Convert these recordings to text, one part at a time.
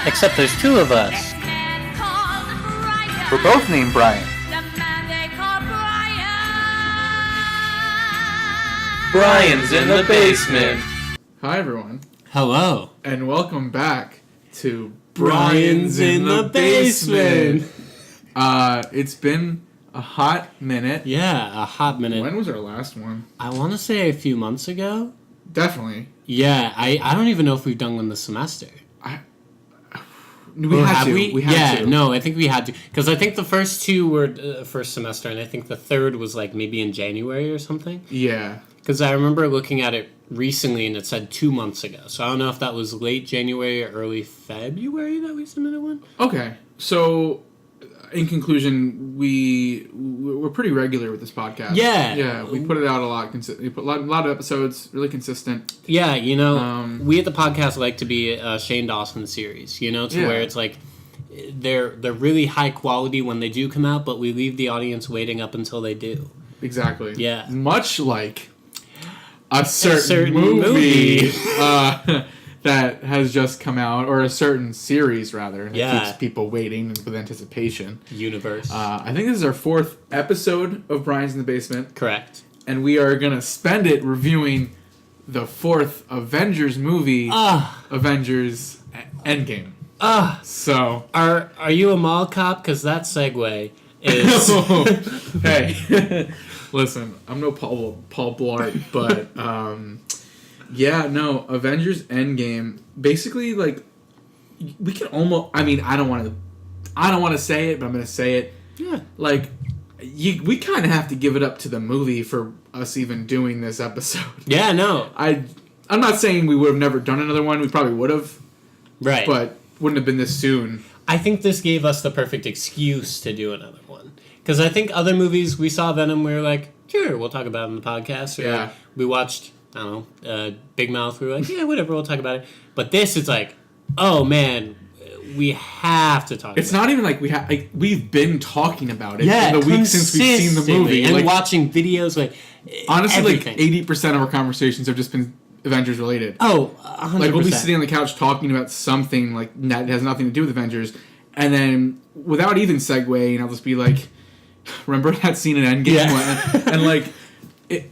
Except there's two of us. We're both named Brian. Brian's in the basement. Hi, everyone, Hello. and welcome back to Brian's in the basement. It's been a hot minute. Yeah, a hot minute. When was our last one? I want to say a few months ago. Definitely. Yeah, I don't even know if we've done one this semester. We had to. No, I think we had to. Because I think the first two were first semester, and I think the third was like maybe in January or something. Yeah. Because I remember looking at it recently, and it said 2 months ago. So I don't know if that was late January or early February that we submitted one. Okay. So, in conclusion, we're pretty regular with this podcast. Yeah. Yeah, we put it out a lot. We put a lot of episodes, really consistent. Yeah, you know, we at the podcast like to be a Shane Dawson series, you know, where it's like they're really high quality when they do come out, but we leave the audience waiting up until they do. Exactly. Yeah. Much like a certain movie. That has just come out, or a certain series, rather. And it keeps people waiting with anticipation. Universe. I think this is our 4th episode of Brian's in the Basement. Correct. And we are going to spend it reviewing the 4th Avengers movie, Avengers Endgame. So... Are you a mall cop? Because that segue is... Hey, listen, I'm no Paul Blart, but... Yeah, no, Avengers Endgame, basically, like, we can almost, I mean, I don't want to say it, but I'm going to say it. Yeah. Like, we kind of have to give it up to the movie for us even doing this episode. Yeah, no. I'm not saying we would have never done another one, we probably would have. Right. But wouldn't have been this soon. I think this gave us the perfect excuse to do another one. Because I think other movies, we saw Venom, we were like, sure, we'll talk about it in the podcast. Or yeah. We watched... I don't know, Big Mouth, we were like, yeah, whatever, we'll talk about it. But this is like, oh man, we have to talk about it. It's not even like we've been talking about it in the week since we've seen the movie. And like, watching videos, like, honestly, everything. Like 80% of our conversations have just been Avengers related. Oh, 100%. Like, we'll be sitting on the couch talking about something like that has nothing to do with Avengers, and then without even segueing, I'll just be like, remember that scene in Endgame? Yeah. And like...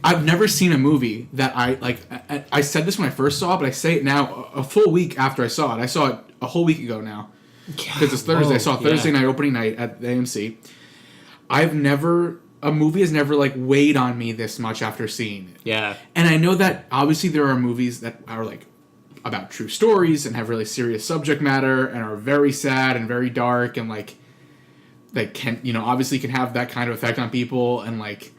I've never seen a movie that I said this when I first saw it, but I say it now a full week after I saw it. I saw it a whole week ago now. Because it's Thursday. Whoa, I saw Thursday night opening night at the AMC. A movie has never like weighed on me this much after seeing it. Yeah. And I know that obviously there are movies that are like about true stories and have really serious subject matter and are very sad and very dark and like they can, you know, obviously can have that kind of effect on people and like,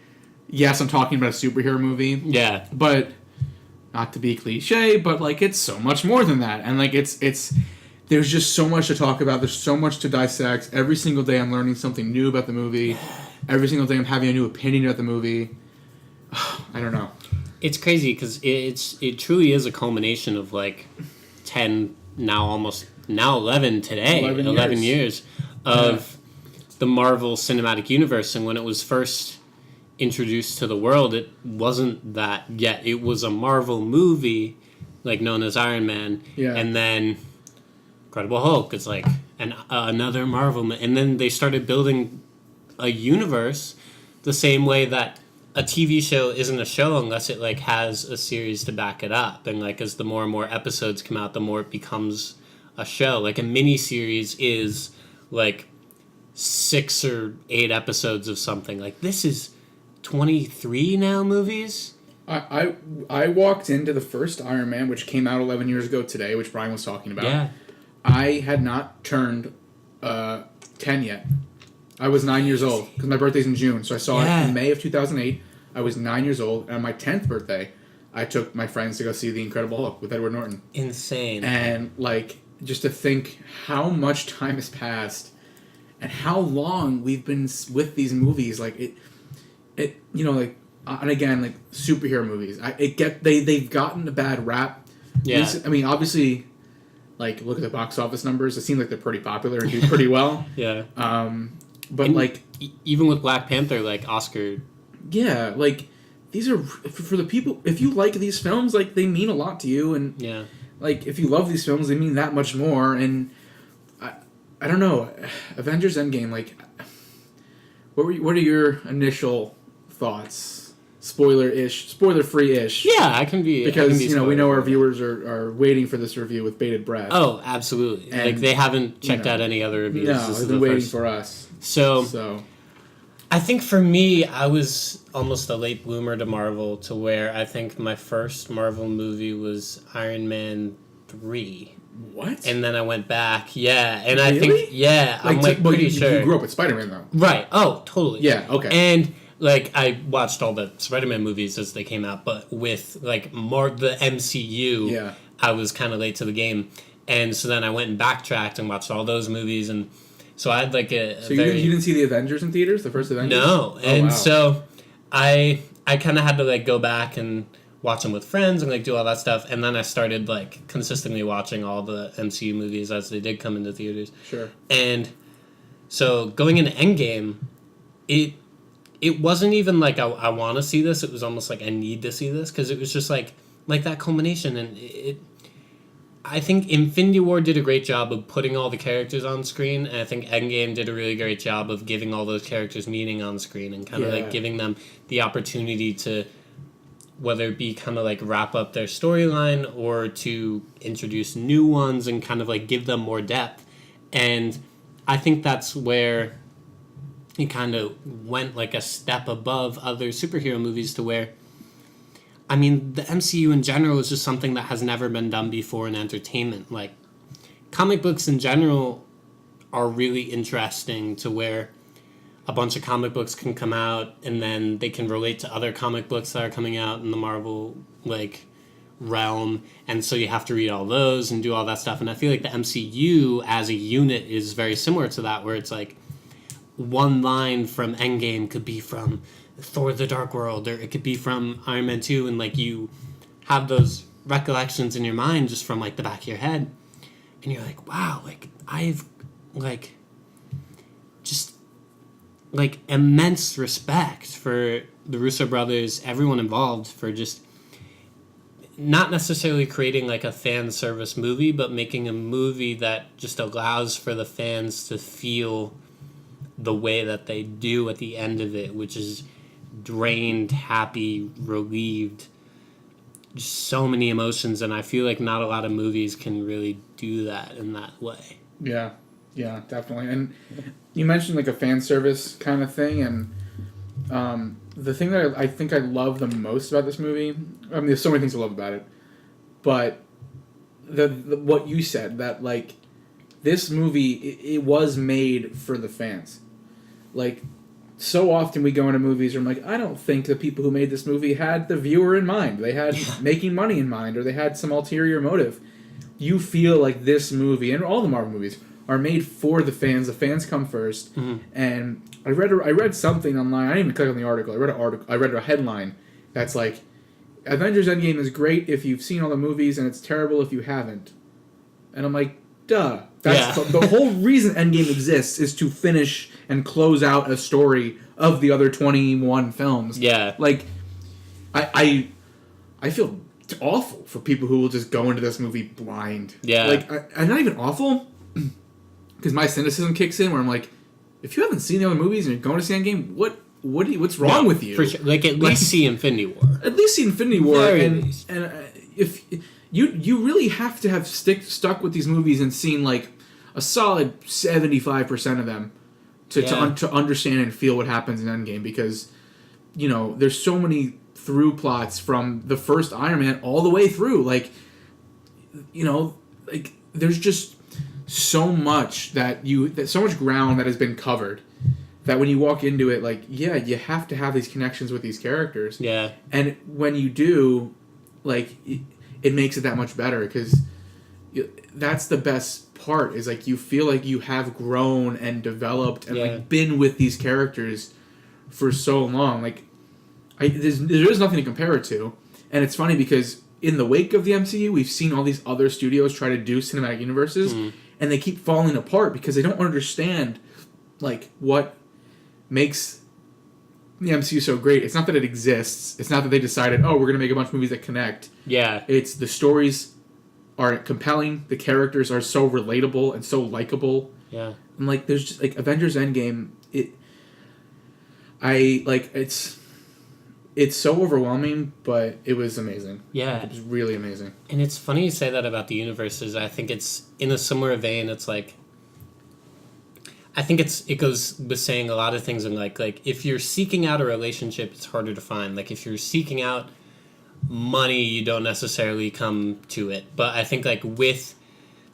yes, I'm talking about a superhero movie. Yeah. But, not to be cliche, but, like, it's so much more than that. And, like, it's there's just so much to talk about. There's so much to dissect. Every single day I'm learning something new about the movie. Every single day I'm having a new opinion about the movie. I don't know. It's crazy because it truly is a culmination of, like, 10, now 11 today. 11 years of the Marvel Cinematic Universe. And when it was first... introduced to the world, it wasn't that yet. It was a Marvel movie, like known as Iron Man, and then Incredible Hulk. It's like another Marvel, and then they started building a universe the same way that a TV show isn't a show unless it like has a series to back it up, and like as the more and more episodes come out, the more it becomes a show. Like a mini series is like 6 or 8 episodes of something. Like this is 23 now movies. I walked into the first Iron Man, which came out 11 years ago today, which Brian was talking about. Yeah. I had not turned 10 yet. I was 9 years old because my birthday's in June, so I saw it in May of 2008. I was 9 years old, and on my 10th birthday, I took my friends to go see The Incredible Hulk with Edward Norton. Insane. And like just to think how much time has passed and how long we've been with these movies, like it you know, like, and again, like, superhero movies, they've gotten a bad rap. Yeah. I mean, obviously, like, look at the box office numbers. It seems like they're pretty popular and do pretty well. Yeah. But, and like... even with Black Panther, like, Oscar... Yeah, like, these are... For the people... If you like these films, like, they mean a lot to you. And, yeah. like, if you love these films, they mean that much more. And I don't know. Avengers Endgame, like, what are your initial thoughts? Spoiler free ish. Yeah, I can be because we know our viewers are waiting for this review with bated breath. Oh, absolutely! And, like they haven't checked out any other reviews. No, they've been waiting for us. So, I think for me, I was almost a late bloomer to Marvel, to where I think my first Marvel movie was Iron Man 3. What? And then I went back, yeah, and really? I think, yeah, I'm pretty sure. You grew up with Spider-Man, though. Right, oh, totally. Yeah, okay. And, like, I watched all the Spider-Man movies as they came out, but with, like, more the MCU, I was kind of late to the game. And so then I went and backtracked and watched all those movies, and so I had, like, So you didn't see the Avengers in theaters, the first Avengers? No, and so I kind of had to, like, go back and watch them with friends and like do all that stuff, and then I started like consistently watching all the MCU movies as they did come into theaters. Sure. And so going into Endgame, it wasn't even like I want to see this. It was almost like I need to see this, because it was just like that culmination, and I think Infinity War did a great job of putting all the characters on screen, and I think Endgame did a really great job of giving all those characters meaning on screen and kind of like giving them the opportunity to, whether it be kind of like wrap up their storyline or to introduce new ones and kind of like give them more depth. And I think that's where it kind of went like a step above other superhero movies, to where, I mean, the MCU in general is just something that has never been done before in entertainment. Like, comic books in general are really interesting, to where a bunch of comic books can come out and then they can relate to other comic books that are coming out in the Marvel like realm, and so you have to read all those and do all that stuff. And I feel like the MCU as a unit is very similar to that, where it's like one line from Endgame could be from Thor: The Dark World, or it could be from Iron Man 2, and like you have those recollections in your mind just from like the back of your head, and you're like, wow, like I've like just like immense respect for the Russo brothers, everyone involved, for just not necessarily creating like a fan service movie, but making a movie that just allows for the fans to feel the way that they do at the end of it, which is drained, happy, relieved, just so many emotions. And I feel like not a lot of movies can really do that in that way. Yeah, definitely. And you mentioned like a fan service kind of thing, and the thing that I think I love the most about this movie, I mean, there's so many things I love about it, but the what you said, that like this movie, it was made for the fans. Like, so often we go into movies where I'm like, I don't think the people who made this movie had the viewer in mind. They had making money in mind, or they had some ulterior motive. You feel like this movie, and all the Marvel movies, are made for the fans. The fans come first. Mm-hmm. And I read something online. I didn't even click on the article. I read a headline that's like, Avengers Endgame is great if you've seen all the movies, and it's terrible if you haven't. And I'm like, duh. That's the whole reason Endgame exists, is to finish and close out a story of the other 21 films. Yeah. Like, I feel awful for people who will just go into this movie blind. Yeah. Like, I'm not even awful, because my cynicism kicks in, where I'm like, if you haven't seen the other movies and you're going to see Endgame, what's wrong with you? For sure. Like, at least see Infinity War. At least see Infinity War. And if you really have to have stuck with these movies and seen like a solid 75% of them to understand and feel what happens in Endgame, because there's so many through plots from the first Iron Man all the way through. Like, like there's just so much so much ground that has been covered, that when you walk into it, like, you have to have these connections with these characters. Yeah. And when you do, like, it makes it that much better, because that's the best part, is like you feel like you have grown and developed and like been with these characters for so long. Like, there's nothing to compare it to. And it's funny because in the wake of the MCU, we've seen all these other studios try to do cinematic universes, and they keep falling apart because they don't understand like what makes the MCU so great. It's not that it exists. It's not that they decided, we're going to make a bunch of movies that connect. Yeah. It's the stories are compelling. The characters are so relatable and so likable. Yeah. And like, there's just like Avengers Endgame. It's so overwhelming, but it was amazing. Yeah. It was really amazing. And it's funny you say that about the universes. I think it's in a similar vein. It's like, I think it goes with saying a lot of things in like if you're seeking out a relationship, it's harder to find. Like if you're seeking out money, you don't necessarily come to it. But I think like with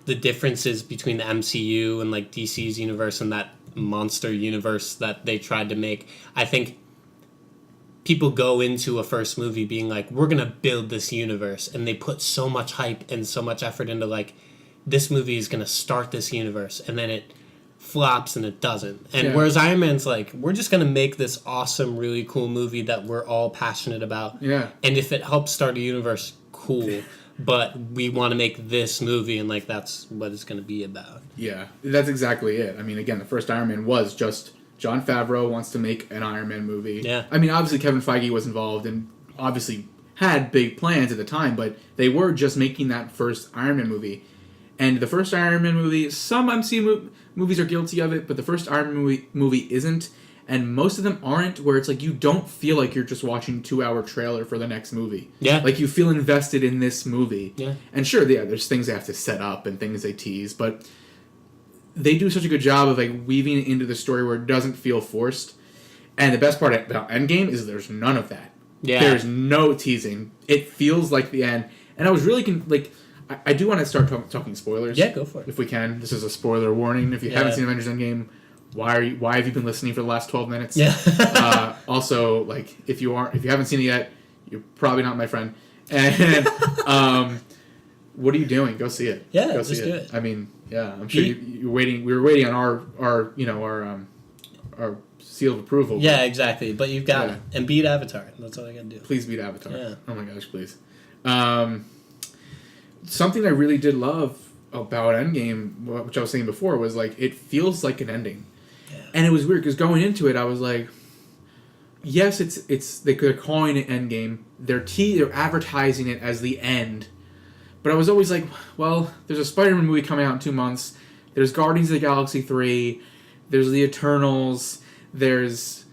the differences between the MCU and like DC's universe and that monster universe that they tried to make, I think people go into a first movie being like, we're going to build this universe. And they put so much hype and so much effort into like, this movie is going to start this universe. And then it flops and it doesn't. And whereas Iron Man's like, we're just going to make this awesome, really cool movie that we're all passionate about. Yeah. And if it helps start a universe, cool. But we want to make this movie and like, that's what it's going to be about. Yeah, that's exactly it. I mean, again, the first Iron Man was just Jon Favreau wants to make an Iron Man movie. Yeah. I mean, obviously Kevin Feige was involved and obviously had big plans at the time, but they were just making that first Iron Man movie. And the first Iron Man movie, some MCU movies are guilty of it, but the first Iron Man movie isn't. And most of them aren't, where it's like you don't feel like you're just watching a 2-hour trailer for the next movie. Yeah. Like you feel invested in this movie. Yeah. And sure, yeah, there's things they have to set up and things they tease, but they do such a good job of like weaving it into the story where it doesn't feel forced. And the best part about Endgame is there's none of that. Yeah. There's no teasing. It feels like the end. And I was really I do want to start talking spoilers. Yeah, go for it. If we can. This is a spoiler warning. If you haven't seen Avengers Endgame, why have you been listening for the last 12 minutes? Yeah. Also, like if you haven't seen it yet, you're probably not my friend. And what are you doing? Go see it. Yeah, go just do it. I mean, yeah, I'm sure you're waiting. We were waiting on our seal of approval. Yeah, exactly. But you've got it. And beat Avatar. That's all I got to do. Please beat Avatar. Yeah. Oh my gosh, please. Something I really did love about Endgame, which I was saying before, was like it feels like an ending. Yeah. And it was weird because going into it, I was like, yes, they're calling it Endgame. They're advertising it as the end. But I was always like, well, there's a Spider-Man movie coming out in 2 months. There's Guardians of the Galaxy 3. There's the Eternals. There's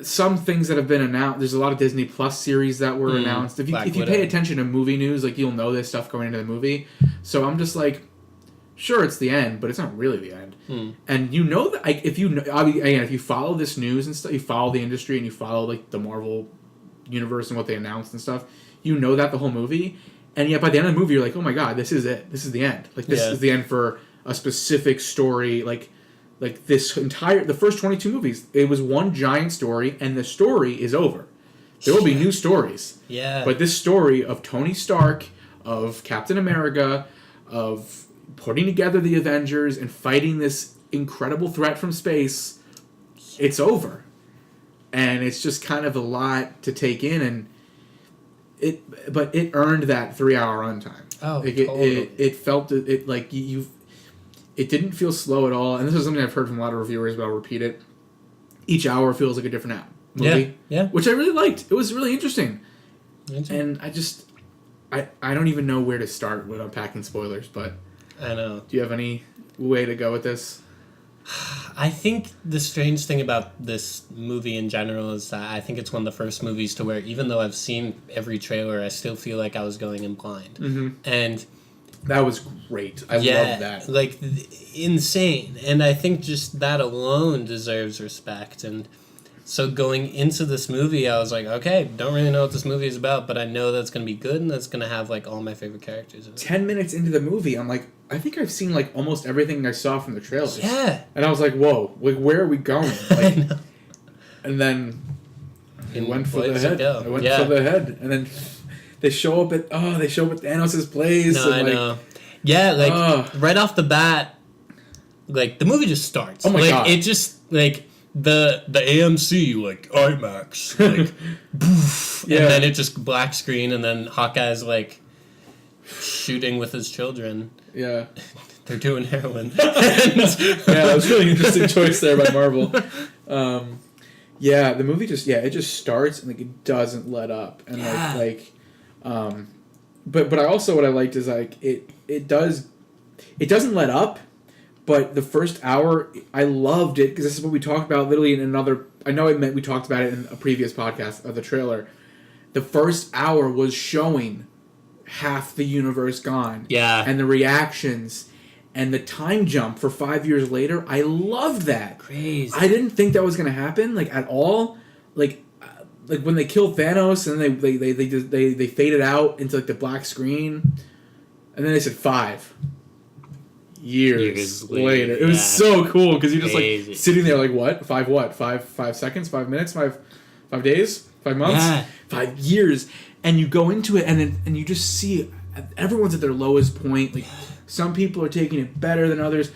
some things that have been announced. There's a lot of Disney Plus series that were announced. If you pay attention to movie news, like you'll know this stuff going into the movie. So I'm just like, sure, it's the end, but it's not really the end. And you know that if you follow this news and stuff, you follow the industry and you follow like the Marvel universe and what they announced and stuff, you know that the whole movie. And yet by the end of the movie, you're like, oh my god, this is it. This is the end. Like this is the end for a specific story. Like the first 22 movies, it was one giant story, and the story is over. There will be new stories. Yeah. But this story of Tony Stark, of Captain America, of putting together the Avengers and fighting this incredible threat from space, it's over. And it's just kind of a lot to take in, and but it earned that 3-hour runtime. Oh, like totally. It felt it like you. It didn't feel slow at all, and this is something I've heard from a lot of reviewers, but I'll repeat it. Each hour feels like a different movie. Yeah. Which I really liked. It was really interesting. And I don't even know where to start with unpacking spoilers, but I know. Do you have any way to go with this? I think the strange thing about this movie in general is that I think it's one of the first movies to where even though I've seen every trailer, I still feel like I was going in blind. Mm-hmm. And that was great. I love that. Like, insane. And I think just that alone deserves respect. And so going into this movie, I was like, okay, don't really know what this movie is about, but I know that's going to be good and that's going to have, like, all my favorite characters in it. 10 minutes into the movie, I'm like, I think I've seen, like, almost everything I saw from the trailers. Yeah. And I was like, whoa, like, where are we going? Like, and then it went for the head. It went for the head. And then they show up at Thanos' place. No, and I know. Yeah, like, right off the bat, like, the movie just starts. Oh my God. It just, like, the AMC, like, IMAX, like, poof, and then it just black screen, and then Hawkeye's, like, shooting with his children. Yeah. They're doing heroin. That was a really interesting choice there by Marvel. The movie just starts and, like, it doesn't let up. And, but I also, what I liked is, like, it doesn't let up, But the first hour, I loved it because this is what we talked about literally in another... I know we talked about it in a previous podcast of the trailer. The first hour was showing half the universe gone. Yeah. And the reactions and the time jump for 5 years later. I loved that. Crazy. I didn't think that was going to happen, like, at all. Like when they killed Thanos and they faded out into, like, the black screen. And then they said 5 years later. It was so cool because you're just like sitting there like, what? 5 seconds? 5 minutes? 5 days? 5 months? 5 years. And you go into it and you just see everyone's at their lowest point. Like, some people are taking it better than others.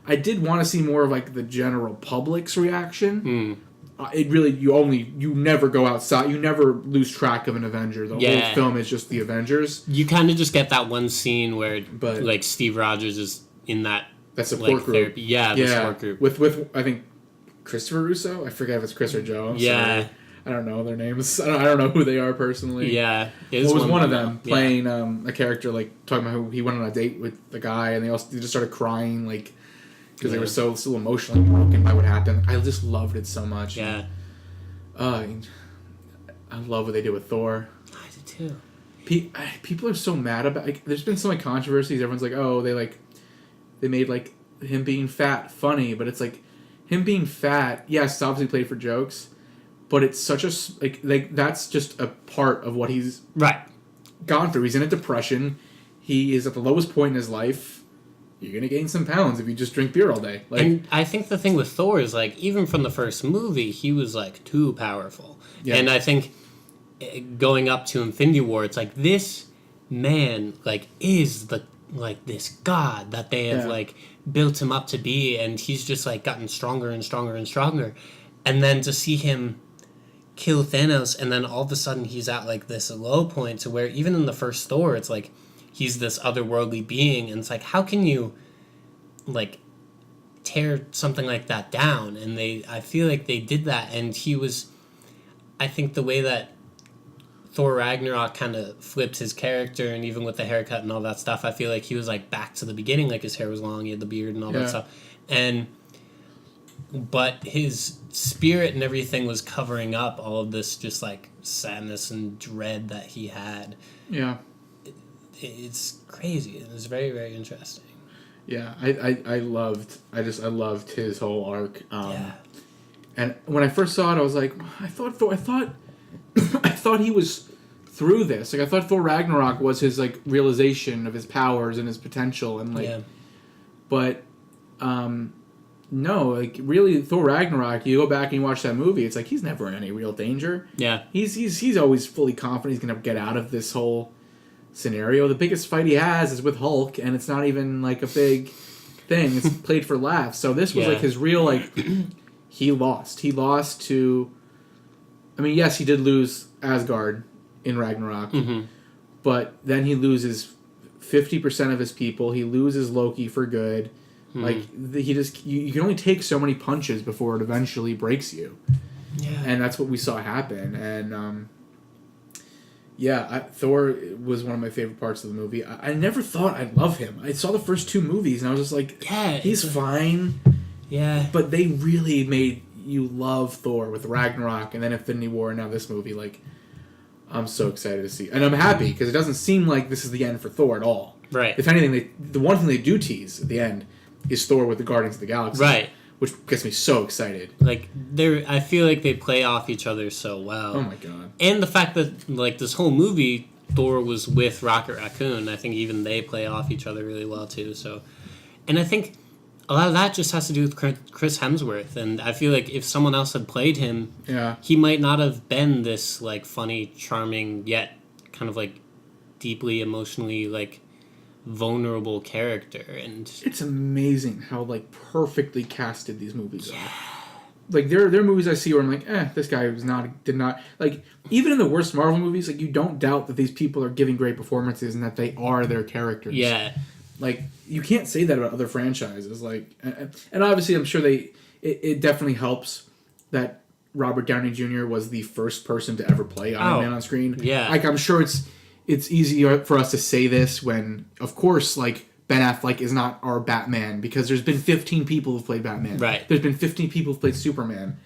I did want to see more of like the general public's reaction. It really, you never go outside. You never lose track of an Avenger. The whole film is just the Avengers. You kind of just get that one scene where like Steve Rogers is in that support like, group. Therapy. Yeah, the support group. With I think Christopher Russo. I forget if it's Chris or Joe. Yeah. I don't know their names. I don't know who they are personally. Yeah. It was one of them playing a character, like, talking about how he went on a date with the guy, and they just started crying, like, because they were so emotionally broken by what happened. I just loved it so much. Yeah. I love what they did with Thor. I did too. People are so mad about, like, there's been so many controversies. Everyone's like, oh, they made, like, him being fat funny, but it's like, him being fat, yes, it's obviously played for jokes, but it's such a, like that's just a part of what he's gone through. He's in a depression. He is at the lowest point in his life. You're going to gain some pounds if you just drink beer all day. Like, and I think the thing with Thor is, like, even from the first movie, he was, like, too powerful. Yeah. And I think going up to Infinity War, it's like, this man, like, is the, like, this god that they have, like, built him up to be, and he's just, like, gotten stronger and stronger and stronger. And then to see him kill Thanos, and then all of a sudden he's at, like, this low point to where even in the first Thor, it's like he's this otherworldly being, and it's like, how can you, like, tear something like that down? And I feel like they did that, and he was, I think the way that Thor Ragnarok kind of flipped his character, and even with the haircut and all that stuff, I feel like he was, like, back to the beginning, like, his hair was long, he had the beard and all that stuff, but his spirit and everything was covering up all of this just, like, sadness and dread that he had. Yeah. It's crazy. It was very, very interesting. Yeah, I loved his whole arc. And when I first saw it, I was like, I thought he was through this. Like, I thought Thor Ragnarok was his, like, realization of his powers and his potential, and, like, but no, like, really, Thor Ragnarok, you go back and you watch that movie, it's like, he's never in any real danger. Yeah. He's always fully confident he's going to get out of this whole scenario. The biggest fight he has is with Hulk, and it's not even, like, a big thing. It's played for laughs. So this was, like, his real, like, he lost. He lost to, I mean, yes, he did lose Asgard in Ragnarok, but then he loses 50% of his people. He loses Loki for good. Like, he just, you can only take so many punches before it eventually breaks you. Yeah. And that's what we saw happen. And, Thor was one of my favorite parts of the movie. I never thought I'd love him. I saw the first 2 movies, and I was just like, he's fine. Yeah. But they really made you love Thor with Ragnarok, and then Infinity War, and now this movie. Like, I'm so excited to see. And I'm happy, because it doesn't seem like this is the end for Thor at all. Right. If anything, the one thing they do tease at the end is Thor with the Guardians of the Galaxy. Right. Which gets me so excited. Like, I feel like they play off each other so well. Oh my god. And the fact that, like, this whole movie, Thor was with Rocket Raccoon, I think even they play off each other really well too. So, and I think a lot of that just has to do with Chris Hemsworth, and I feel like if someone else had played him, he might not have been this, like, funny, charming, yet kind of, like, deeply emotionally, like, vulnerable character. And it's amazing how, like, perfectly casted these movies are. Like, there are movies I see where I'm like, this guy did not like, even in the worst Marvel movies, like, you don't doubt that these people are giving great performances and that they are their characters. Yeah. Like, you can't say that about other franchises. Like, and obviously I'm sure it definitely helps that Robert Downey Jr. was the first person to ever play Iron Man on screen. Yeah. Like, I'm sure it's easier for us to say this when, of course, like, Ben Affleck is not our Batman because there's been 15 people who've played Batman. Right. There's been 15 people who've played Superman.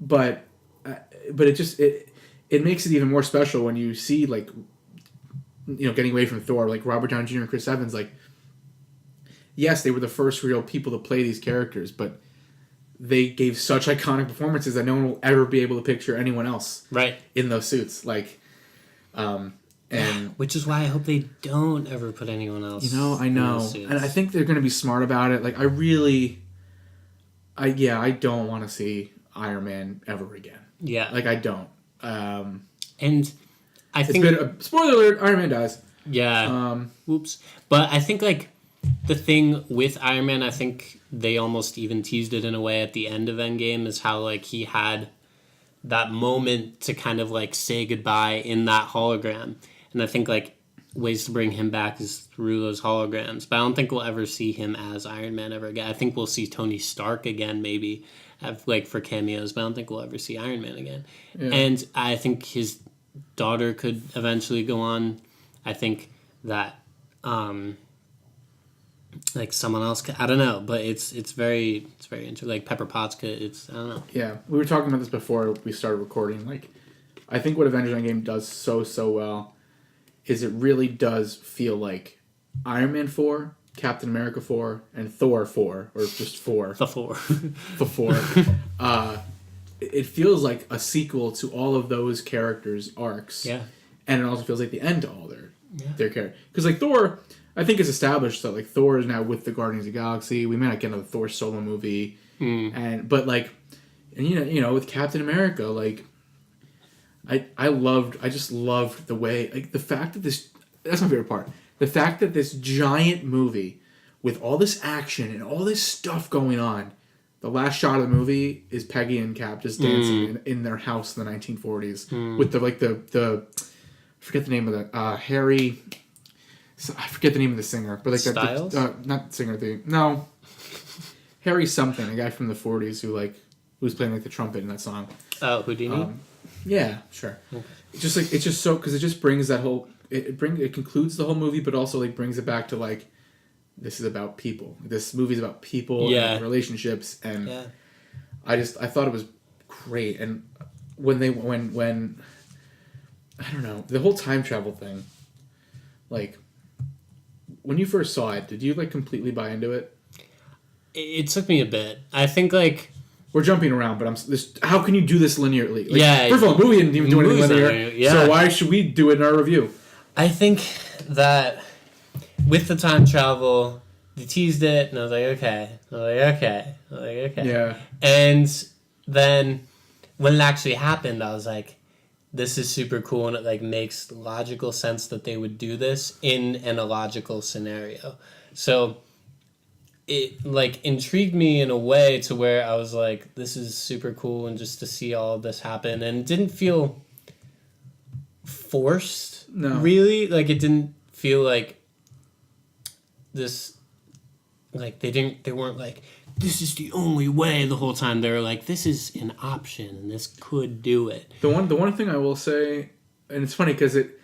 But it makes it even more special when you see, like, you know, getting away from Thor, like Robert Downey Jr. and Chris Evans, like, yes, they were the first real people to play these characters, but they gave such iconic performances that no one will ever be able to picture anyone else in those suits. Like, and which is why I hope they don't ever put anyone else. You know, I know, and I think they're going to be smart about it. Like, I don't want to see Iron Man ever again. Yeah, like I don't. And I think spoiler alert: Iron Man dies. Yeah. Oops. But I think, like, the thing with Iron Man, I think they almost even teased it in a way at the end of Endgame, is how, like, he had that moment to kind of, like, say goodbye in that hologram. And I think, like, ways to bring him back is through those holograms. But I don't think we'll ever see him as Iron Man ever again. I think we'll see Tony Stark again, maybe, like, for cameos. But I don't think we'll ever see Iron Man again. Yeah. And I think his daughter could eventually go on. I think that, like, someone else could, I don't know, but it's very interesting. Like, Pepper Potts could, I don't know. Yeah, we were talking about this before we started recording. Like, I think what Avengers Endgame does so well is it really does feel like Iron Man 4, Captain America 4, and Thor 4, or just 4. The 4. The 4. It feels like a sequel to all of those characters' arcs. Yeah. And it also feels like the end to all their characters. Because, like, Thor, I think it's established that, like, Thor is now with the Guardians of the Galaxy. We may not get another Thor solo movie. But you know, with Captain America, like, I just loved the way, like, the fact that that's my favorite part. The fact that this giant movie with all this action and all this stuff going on, the last shot of the movie is Peggy and Cap just dancing in their house in the 1940s with the I forget the name of the Harry. I forget the name of the singer, but like Styles? Not singer. Harry something, a guy from the 40s who was playing, like, the trumpet in that song. Oh, Houdini. Yeah, sure. Okay. It's just so, because it just brings that whole it concludes the whole movie, but also, like, brings it back to, like, this is about people. This movie's about people and relationships, and I thought it was great. And when I don't know, the whole time travel thing, like, when you first saw it, did you, like, completely buy into it? It took me a bit. I think, like, we're jumping around, but how can you do this linearly? Like, first of all, the movie didn't even do anything linear, so why should we do it in our review? I think that with the time travel, they teased it, and I was like, okay. Yeah. And then when it actually happened, I was like, this is super cool, and it, like, makes logical sense that they would do this in an illogical scenario. So it, like, intrigued me in a way to where I was like, this is super cool, and just to see all of this happen, and it didn't feel forced. No, really, like, it didn't feel like this, like, they weren't like, this is the only way the whole time. They were like, this is an option, and this could do it. The one thing I will say, and it's funny because it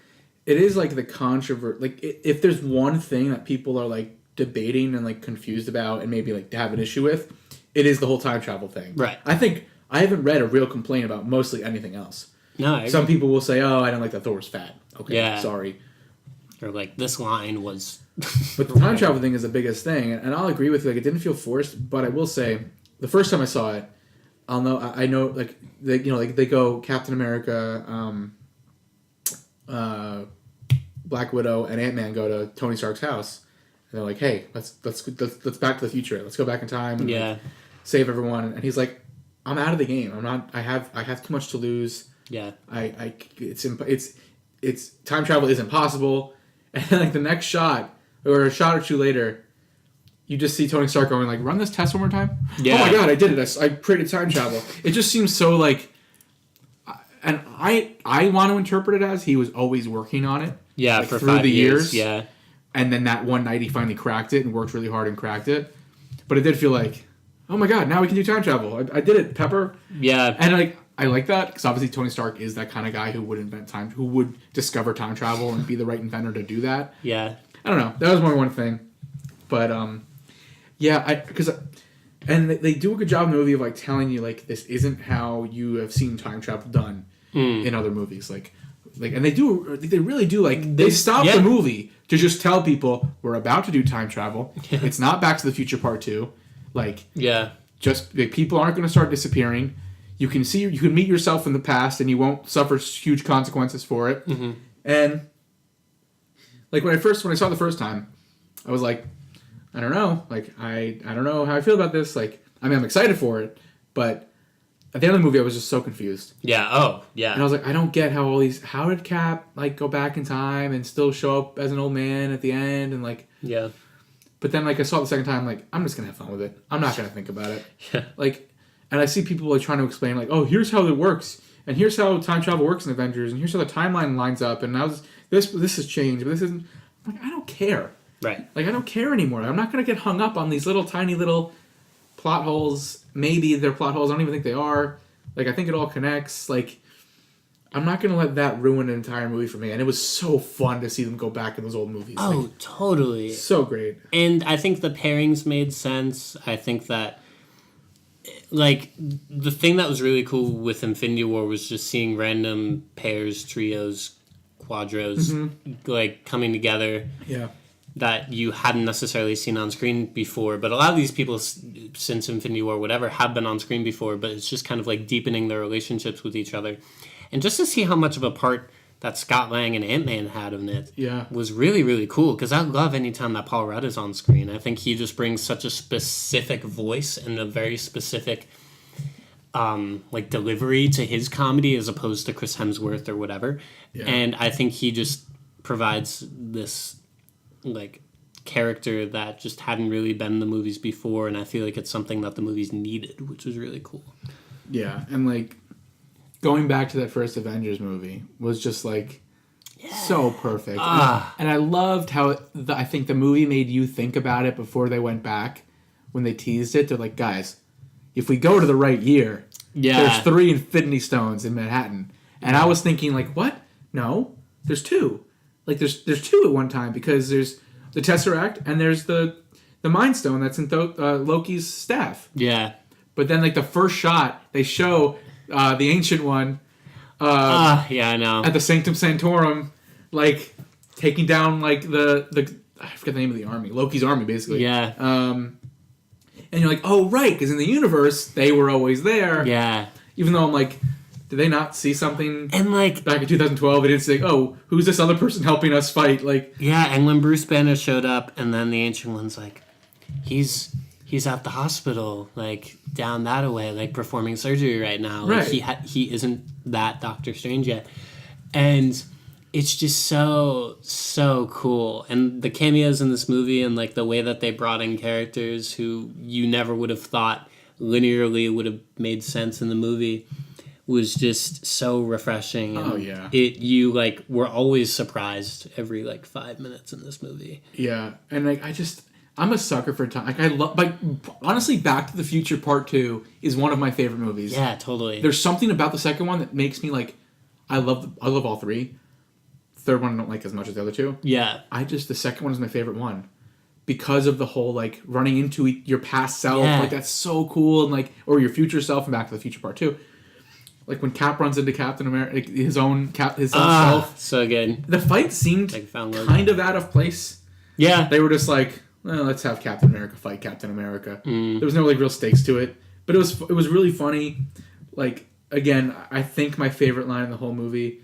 is, like, the controversy. Like, if there's one thing that people are, like, debating and, like, confused about and maybe, like, to have an issue with, it is the whole time travel thing. Right. I think I haven't read a real complaint about mostly anything else. No, some people will say, "Oh, I don't like that Thor was fat." Okay, sorry. Or, like, this line was. But the time travel thing is the biggest thing, and I'll agree with you. Like, it didn't feel forced, but I will say, the first time I saw it, I know, like, they go Captain America, Black Widow, and Ant-Man go to Tony Stark's house, and they're like, "Hey, let's Back to the Future. Let's go back in time and like, save everyone." And he's like, "I'm out of the game. I'm not. I have too much to lose. Yeah. It's time travel is impossible." And like the next shot, or a shot or two later, you just see Tony Stark going like, "Run this test one more time." Yeah. Oh my god, I did it! I created time travel. It just seems so like, and I want to interpret it as he was always working on it. Yeah, like, for through 5 the years. Yeah. And then that one night he finally cracked it and worked really hard and cracked it. But it did feel like, oh my god, now we can do time travel. I did it, Pepper. Yeah. And like, I like that because obviously Tony Stark is that kind of guy who would discover time travel and be the right inventor to do that. Yeah. I don't know. That was my one thing. But and they do a good job in the movie of like telling you like this isn't how you have seen time travel done in other movies. Like, and they really do like they stop the movie to just tell people we're about to do time travel. It's not Back to the Future Part 2. Like, just like, people aren't going to start disappearing. You can meet yourself in the past and you won't suffer huge consequences for it. Mm-hmm. And like when I saw it the first time, I was like, I don't know. Like, I don't know how I feel about this. Like, I mean, I'm excited for it, but at the end of the movie, I was just so confused. Yeah. Oh, yeah. And I was like, I don't get how did Cap like go back in time and still show up as an old man at the end and like. Yeah. But then like I saw it the second time, like I'm just gonna have fun with it. I'm not gonna think about it. Yeah. Like, and I see people like trying to explain like, oh, here's how it works, and here's how time travel works in Avengers, and here's how the timeline lines up, and now this has changed, but this isn't. I'm like, I don't care. Right. Like, I don't care anymore. I'm not going to get hung up on these little tiny little plot holes. Maybe they're plot holes. I don't even think they are. Like, I think it all connects. Like, I'm not going to let that ruin an entire movie for me. And it was so fun to see them go back in those old movies. Oh, like, totally. So great. And I think the pairings made sense. I think that, like, the thing that was really cool with Infinity War was just seeing random pairs, trios, quadros, like, coming together. Yeah. That you hadn't necessarily seen on screen before, but a lot of these people since Infinity War, whatever, have been on screen before, but it's just kind of like deepening their relationships with each other. And just to see how much of a part that Scott Lang and Ant-Man had in it was really, really cool, because I love anytime that Paul Rudd is on screen. I think he just brings such a specific voice and a very specific like delivery to his comedy as opposed to Chris Hemsworth or whatever. Yeah. And I think he just provides this like character that just hadn't really been in the movies before, and I feel like it's something that the movies needed, which was really cool. Yeah, and like going back to that first Avengers movie was just like so perfect. And I loved how I think the movie made you think about it before they went back when they teased it. They're like, guys, if we go to the right year, there's 3 Infinity Stones in Manhattan. And I was thinking like, what? No, there's 2. Like, there's 2 at one time, because there's the Tesseract and there's the Mind Stone that's in Loki's staff. Yeah. But then, like, the first shot, they show the Ancient One yeah, I know. At the Sanctum Sanctorum, like, taking down, like, the I forget the name of the army. Loki's army, basically. Yeah. And you're like, oh, right, because in the universe, they were always there. Yeah. Even though I'm like, did they not see something? And like back in 2012, they didn't say, "Oh, who's this other person helping us fight?" Like, yeah. And when Bruce Banner showed up, and then the Ancient One's like, he's at the hospital, like down that away, like performing surgery right now. Like, right. He isn't that Doctor Strange yet, and it's just so cool. And the cameos in this movie, and like the way that they brought in characters who you never would have thought linearly would have made sense in the movie, was just so refreshing. And you like were always surprised every like 5 minutes in this movie. Yeah, and like I'm a sucker for time. Like I love, like honestly, Back to the Future Part 2 is one of my favorite movies. Yeah, totally. There's something about the second one that makes me like, I love all 3. Third one I don't like as much as the other 2. Yeah, the second one is my favorite one. Because of the whole like running into your past self, like that's so cool, and like or your future self in Back to the Future Part 2. Like when Cap runs into Captain America, like his own self. So good. The fight seemed kind of out of place. Yeah. They were just like, well, let's have Captain America fight Captain America. There was no like real stakes to it, but it was really funny. Like again, I think my favorite line in the whole movie,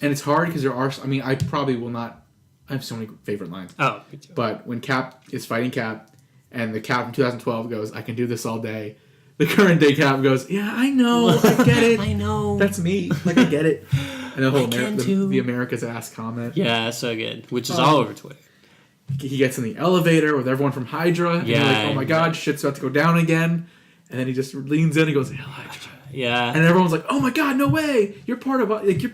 and it's hard because there are. I mean, I probably will not. I have so many favorite lines. Oh, me too. But when Cap is fighting Cap, and the Cap in 2012 goes, "I can do this all day." The current day Cap goes, yeah, I know, I get it. I know. That's me. Like, I get it. And the whole the America's ass comment. Yeah, so good. Which is all over Twitter. He gets in the elevator with everyone from Hydra. And you're like, oh my god, shit's about to go down again. And then he just leans in and goes, Hail Hydra. Yeah. And everyone's like, oh my god, no way. You're part of it. Like, you're...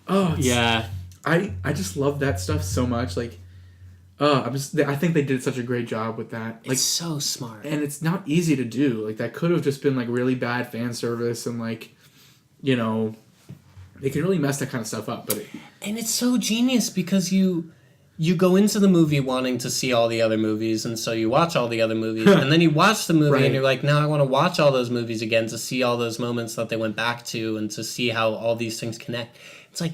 Oh, yeah. I just love that stuff so much. Like, I think they did such a great job with that. Like, it's so smart. And it's not easy to do. Like, that could have just been, like, really bad fan service and, like, you know, they can really mess that kind of stuff up. And it's so genius because you you go into the movie wanting to see all the other movies, and so you watch all the other movies, and then you watch the movie Right. and you're like, now I want to watch all those movies again to see all those moments that they went back to and to see how all these things connect. It's like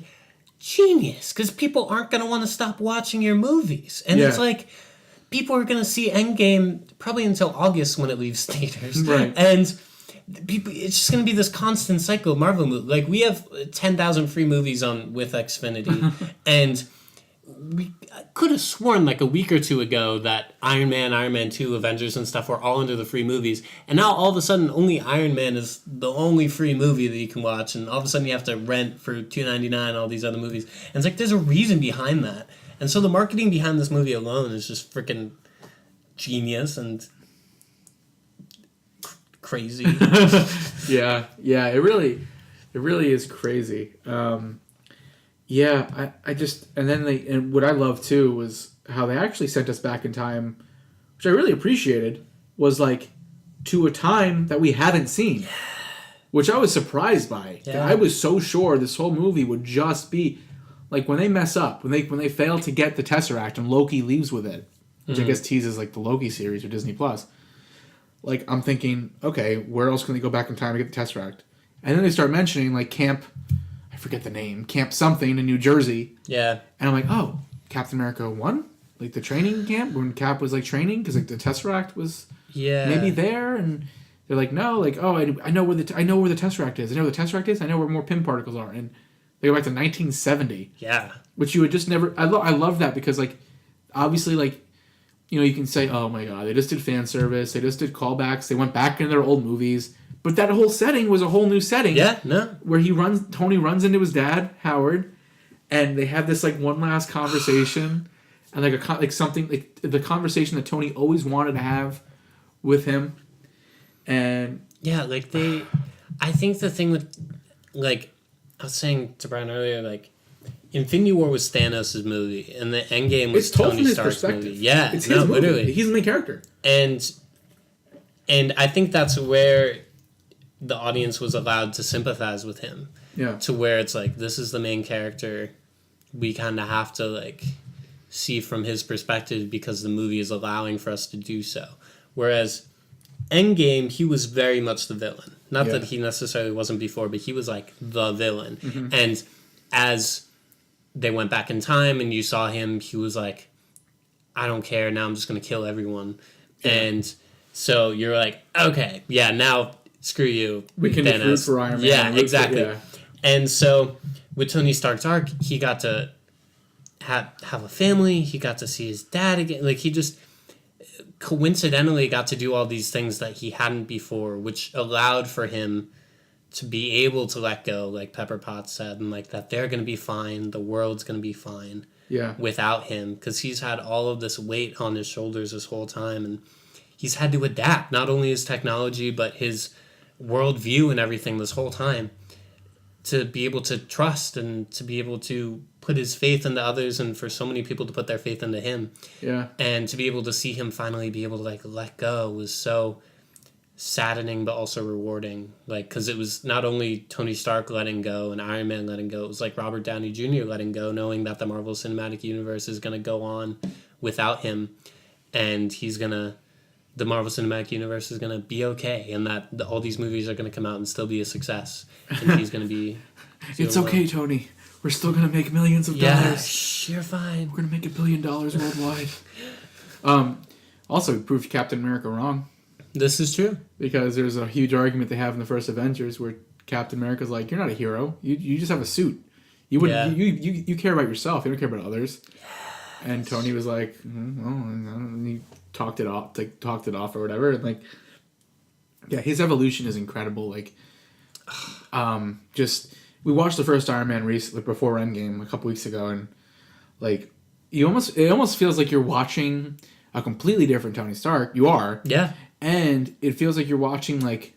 genius, because people aren't going to want to stop watching your movies. And it's like, people are going to see Endgame probably until August when it leaves theaters. Right. And people, it's just going to be this constant cycle of Marvel movies. Like, we have 10,000 free movies on with Xfinity, and we could have sworn like a week or two ago that Iron Man 2, Avengers and stuff were all under the free movies. And now all of a sudden only Iron Man is the only free movie that you can watch. And all of a sudden you have to rent for $2.99 all these other movies. And it's like, there's a reason behind that. And so the marketing behind this movie alone is just freaking genius and crazy. Yeah, it really is crazy. Yeah, I just, and then and what I love too was how they actually sent us back in time, which I really appreciated, was like to a time that we haven't seen, which I was surprised by. Yeah. I was so sure this whole movie would just be like when they mess up, when they fail to get the Tesseract and Loki leaves with it, which I guess teases like the Loki series or Disney Plus. Like, I'm thinking, okay, where else can they go back in time to get the Tesseract? And then they start mentioning like Camp, I forget the name, Camp something in New Jersey. Yeah. And I'm like, oh, Captain America 1? Like the training camp when Cap was like training because like the Tesseract was maybe there, and they're like, no, like, oh, I know where the Tesseract is. I know where the Tesseract is. I know where more Pym particles are. And they go back to 1970. Yeah. Which you would just never. I love that because like, obviously like, you know, you can say, oh my god, they just did fan service. They just did callbacks. They went back into their old movies. But that whole setting was a whole new setting. Yeah, no. Where Tony runs into his dad, Howard, and they have this like one last conversation, and like something like the conversation that Tony always wanted to have with him, and yeah, like I think the thing with, like, I was saying to Brian earlier, like, Infinity War was Thanos' movie, and the Endgame was Tony Stark's movie. Yeah, it's his movie. Literally, he's the main character, and I think that's where the audience was allowed to sympathize with him. Yeah. To where it's like, this is the main character. We kind of have to like see from his perspective because the movie is allowing for us to do so. Whereas Endgame, he was very much the villain. Not that he necessarily wasn't before, but he was like the villain. Mm-hmm. And as they went back in time and you saw him, he was like, I don't care. Now I'm just going to kill everyone. Yeah. And so you're like, okay, yeah, now screw you. We can recruit for Iron Man. Yeah, exactly. Yeah. And so with Tony Stark's arc, he got to have a family. He got to see his dad again. Like, he just coincidentally got to do all these things that he hadn't before, which allowed for him to be able to let go, like Pepper Potts said, and like that they're going to be fine. The world's going to be fine without him, because he's had all of this weight on his shoulders this whole time, and he's had to adapt not only his technology but his worldview and everything this whole time to be able to trust and to be able to put his faith into others, and for so many people to put their faith into him. Yeah. And to be able to see him finally be able to like let go was so saddening but also rewarding. Like, because it was not only Tony Stark letting go and Iron Man letting go, it was like Robert Downey Jr. letting go, knowing that the Marvel Cinematic Universe is going to go on without him, and the Marvel Cinematic Universe is going to be okay, and that all these movies are going to come out and still be a success, and he's going to be... It's okay, Tony. We're still going to make millions of dollars. Yeah, you're fine. We're going to make $1 billion worldwide. Also, we proved Captain America wrong. This is true. Because there's a huge argument they have in the first Avengers where Captain America's like, you're not a hero. You just have a suit. You wouldn't. You care about yourself. You don't care about others. Yes. And Tony was like, and he talked it off or whatever. And like, yeah, his evolution is incredible. Like, we watched the first Iron Man recently before Endgame a couple weeks ago, and like, it almost feels like you're watching a completely different Tony Stark. You are. Yeah. And it feels like you're watching like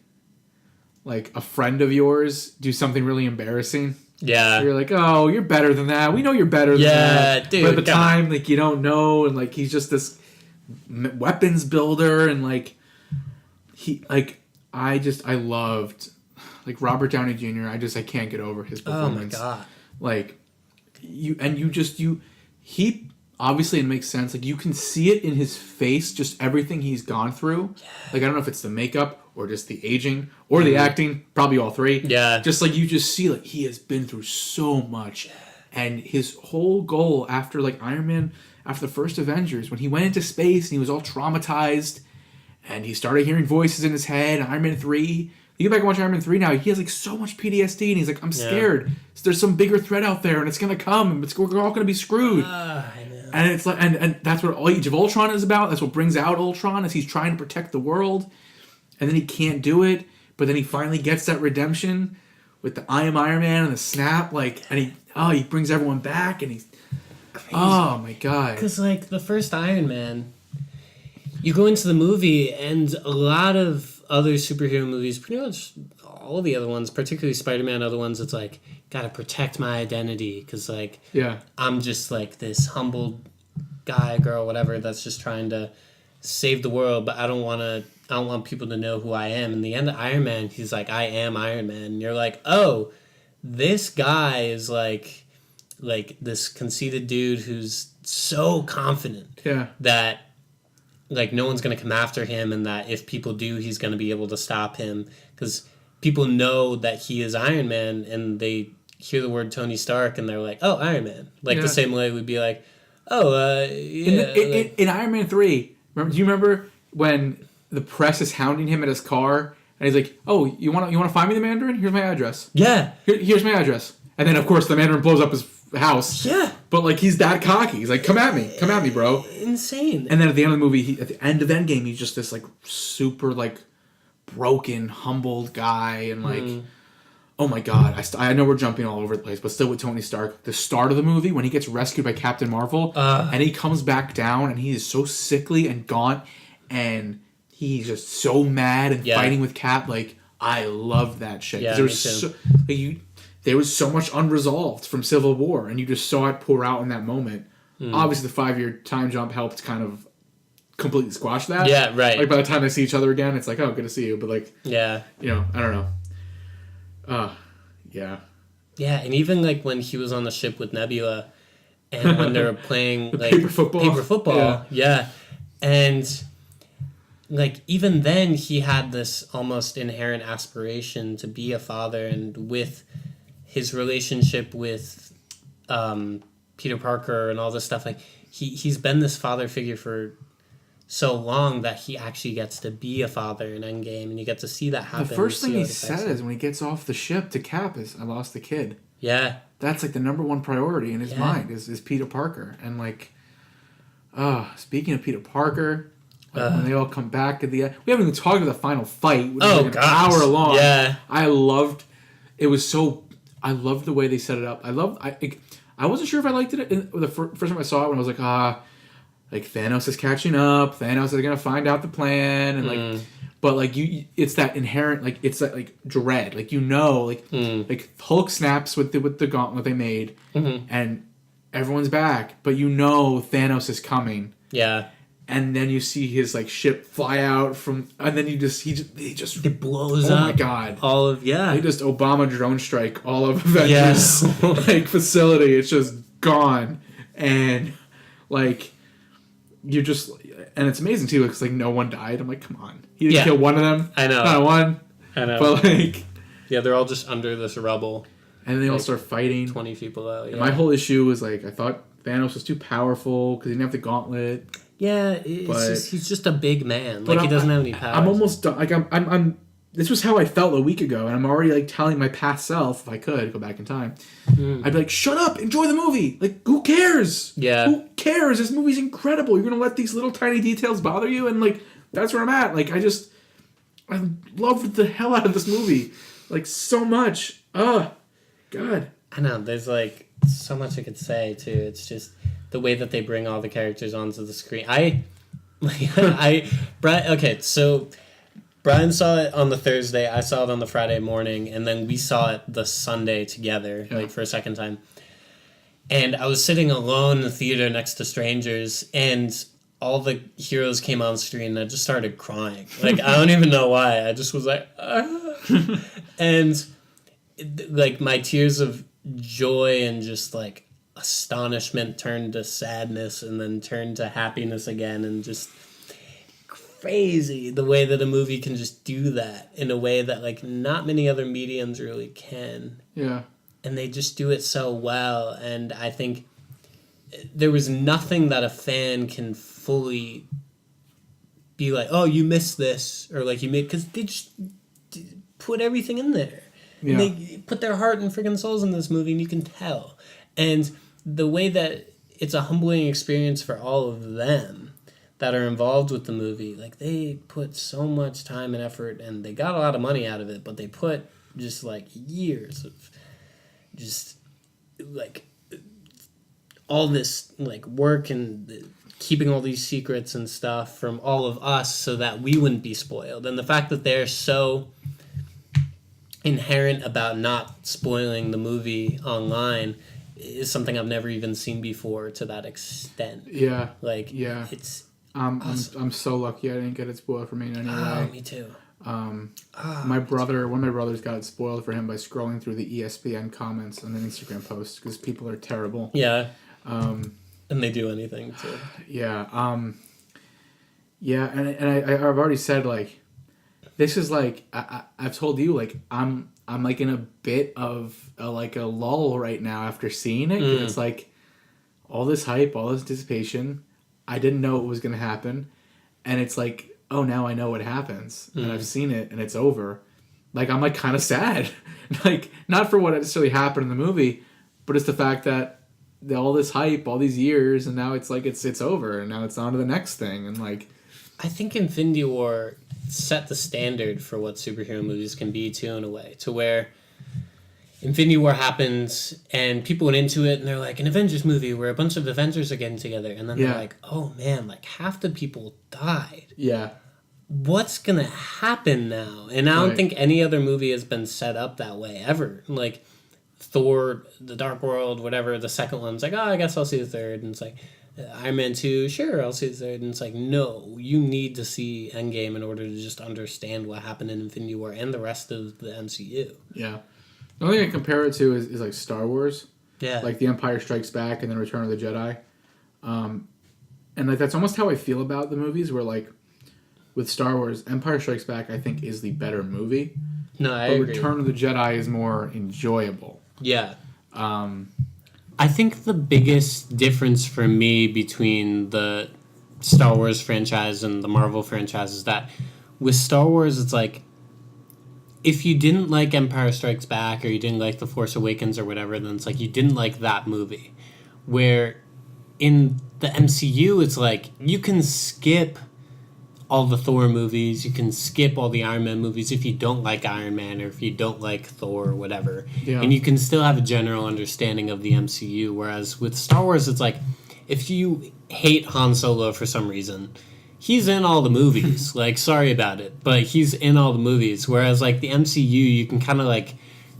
a friend of yours do something really embarrassing. Yeah. So you're like, oh, you're better than that. We know you're better than that. Yeah, dude. But at the time, like, you don't know, and like, he's just this weapons builder, and like, I loved, like, Robert Downey Jr. I can't get over his performance. Oh my god. Like, he obviously it makes sense. Like, you can see it in his face, just everything he's gone through. Yeah. Like, I don't know if it's the makeup or just the aging or the acting, probably all three. Yeah. Just like, you just see, like, he has been through so much. And his whole goal after, like, Iron Man, after the first Avengers, when he went into space and he was all traumatized and he started hearing voices in his head, Iron Man 3... You get back and watch Iron Man 3 now, he has, like, so much PTSD, and he's like, I'm scared. So there's some bigger threat out there, and it's going to come, and we're all going to be screwed. I know. And it's like, and that's what Age of Ultron is about. That's what brings out Ultron, is he's trying to protect the world, and then he can't do it, but then he finally gets that redemption with the I Am Iron Man and the snap, like, and he brings everyone back, and he's... Crazy. Oh, my God. Because, like, the first Iron Man, you go into the movie, and a lot of other superhero movies, pretty much all the other ones, particularly Spider-Man, other ones, it's like, gotta protect my identity, because, like, I'm just, like, this humbled guy, girl, whatever, that's just trying to save the world, but I don't want people to know who I am. In the end of Iron Man, he's like, I am Iron Man, and you're like, oh, this guy is, like this conceited dude who's so confident that, like, no one's going to come after him, and that if people do, he's going to be able to stop him. Because people know that he is Iron Man, and they hear the word Tony Stark, and they're like, oh, Iron Man. Like, the same way we'd be like, oh, yeah. In Iron Man 3, do you remember when the press is hounding him at his car, and he's like, oh, you want to find me the Mandarin? Here's my address. Yeah. Here's my address. And then, of course, the Mandarin blows up his house. Yeah. But, like, he's that cocky. He's like, come at me, bro. Insane. And then at the end of the movie, at the end of Endgame, he's just this, like, super, like, broken, humbled guy. And, like, oh my God. I know we're jumping all over the place, but still with Tony Stark, the start of the movie, when he gets rescued by Captain Marvel, and he comes back down, and he is so sickly and gaunt, and he's just so mad and fighting with Cap. Like, I love that shit. Yeah, there was there was so much unresolved from Civil War, and you just saw it pour out in that moment. Obviously, the 5-year time jump helped kind of completely squash that. Yeah, right. Like, by the time they see each other again, it's like, oh, good to see you. But, like, yeah, you know, I don't know. Yeah. Yeah, and even, like, when he was on the ship with Nebula, and when they were playing, like, paper football. Yeah. And, like, even then, he had this almost inherent aspiration to be a father, and with his relationship with Peter Parker and all this stuff, like, he's been this father figure for so long that he actually gets to be a father in Endgame, and you get to see that happen. The first thing he says when he gets off the ship to Cap is, I lost the kid. Yeah. That's, like, the number one priority in his mind is Peter Parker. And, like, speaking of Peter Parker, like, when they all come back at the end, we haven't even talked about the final fight, which was like an hour long. Yeah. I loved the way they set it up. I wasn't sure if I liked it the first time I saw it, when I was like, like, Thanos is catching up. Thanos is gonna find out the plan, and like, but like it's that inherent, like, it's that, like, dread, like, you know, like Hulk snaps with the gauntlet they made, and everyone's back, but you know Thanos is coming. Yeah. And then you see his, like, ship fly out from, and then he just it blows up. Oh my God! All of He just Obama drone strike all of Avengers like facility. It's just gone, and like you just, and it's amazing too because, like, no one died. I'm like, come on, he didn't kill one of them. I know, not one. I know, but like, they're all just under this rubble, and then they all start fighting. 20 people out. Yeah. My whole issue was, like, I thought Thanos was too powerful because he didn't have the gauntlet. Yeah, he's just a big man. Like, he doesn't have any power. I'm almost done. Like, I'm. This was how I felt a week ago, and I'm already, like, telling my past self, if I could go back in time, I'd be like, "Shut up! Enjoy the movie. Like, who cares? Yeah, who cares? This movie's incredible. You're gonna let these little tiny details bother you, and, like, that's where I'm at. Like, I loved the hell out of this movie, like, so much. God. I know. There's, like, so much I could say too. It's just the way that they bring all the characters onto the screen. Okay, so Brian saw it on the Thursday, I saw it on the Friday morning, and then we saw it the Sunday together, like, for a second time. And I was sitting alone in the theater next to strangers, and all the heroes came on screen, and I just started crying. Like, I don't even know why. I just was like, and, like, my tears of joy and just, like, astonishment turned to sadness and then turned to happiness again, and just crazy the way that a movie can just do that in a way that like not many other mediums really can. Yeah. And they just do it so well, and I think there was nothing that a fan can fully be like, oh, you missed this, or like you made, because they just put everything in there. Yeah. And they put their heart and freaking souls in this movie, and you can tell. And the way that it's a humbling experience for all of them that are involved with the movie, like they put so much time and effort, and they got a lot of money out of it, but they put just like years of just like all this like work and keeping all these secrets and stuff from all of us so that we wouldn't be spoiled. And the fact that they're so inherent about not spoiling the movie online is something I've never even seen before to that extent. Yeah. Like, yeah. It's awesome. I'm so lucky I didn't get it spoiled for me in any way. Oh, me too. One of my brothers got it spoiled for him by scrolling through the ESPN comments on an Instagram post because people are terrible. Yeah. And they do anything too. Yeah. Yeah, and I've already said, like, this is like I've told you, like, I'm like in a bit of a lull right now after seeing it. It's like all this hype, all this anticipation. I didn't know it was gonna happen, and it's like, oh, now I know what happens, and I've seen it, and it's over. Like, I'm like kind of sad, like not for what necessarily happened in the movie, but it's the fact that all this hype, all these years, and now it's like it's over, and now it's on to the next thing, and like. I think Infinity War set the standard for what superhero movies can be too, in a way, to where Infinity War happens and people went into it and they're like, an Avengers movie where a bunch of Avengers are getting together, and then they're like, oh man, like half the people died. Yeah. What's gonna happen now? And I don't think any other movie has been set up that way ever. Like Thor, The Dark World, whatever, the second one's like, oh, I guess I'll see the third, and it's like Iron Man 2, sure, I'll see the third. And it's like, no, you need to see Endgame in order to just understand what happened in Infinity War and the rest of the MCU. Yeah. The only thing I compare it to is like Star Wars. Yeah. Like The Empire Strikes Back and then Return of the Jedi. And like that's almost how I feel about the movies, where like with Star Wars, Empire Strikes Back I think is the better movie. No, I agree. Return of the Jedi is more enjoyable. Yeah. I think the biggest difference for me between the Star Wars franchise and the Marvel franchise is that with Star Wars, it's like, if you didn't like Empire Strikes Back or you didn't like The Force Awakens or whatever, then it's like you didn't like that movie. Where in the MCU, it's like you can skip all the Thor movies, you can skip all the Iron Man movies if you don't like Iron Man or if you don't like Thor or whatever. Yeah. And you can still have a general understanding of the MCU. Whereas with Star Wars, it's like, if you hate Han Solo for some reason, he's in all the movies. Like, sorry about it, but he's in all the movies. Whereas like the MCU, you can kind of like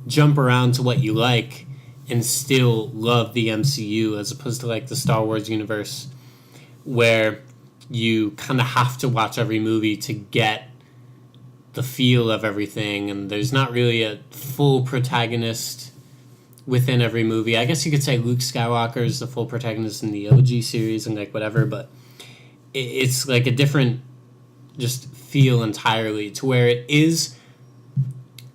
jump around to what you like and still love the MCU, as opposed to like the Star Wars universe, where you kind of have to watch every movie to get the feel of everything, and there's not really a full protagonist within every movie. I guess you could say Luke Skywalker is the full protagonist in the OG series and like whatever, but it's like a different just feel entirely, to where it is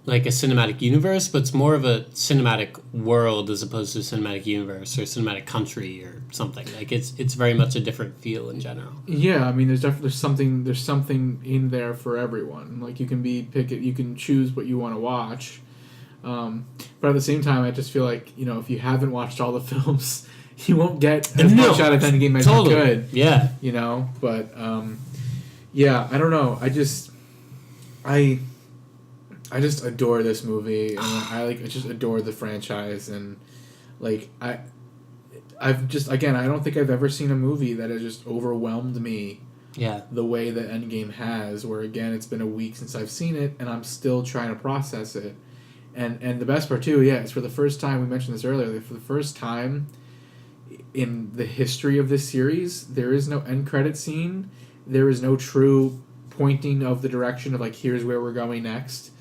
like a cinematic universe, but it's more of a cinematic world as opposed to a cinematic universe or cinematic country or something. Like it's very much a different feel in general. Yeah, I mean, there's something in there for everyone. Like you can choose what you want to watch, but at the same time, I just feel like, you know, if you haven't watched all the films, you won't get as much out of Endgame as you could. Yeah, you know, but yeah, I don't know. I just adore this movie, and I just adore the franchise, and like I've just, again, I don't think I've ever seen a movie that has just overwhelmed me. Yeah. The way that Endgame has, where again it's been a week since I've seen it, and I'm still trying to process it, and the best part too, it's for the first time, we mentioned this earlier, for the first time in the history of this series, there is no end credit scene, there is no true pointing of the direction of like, here's where we're going next.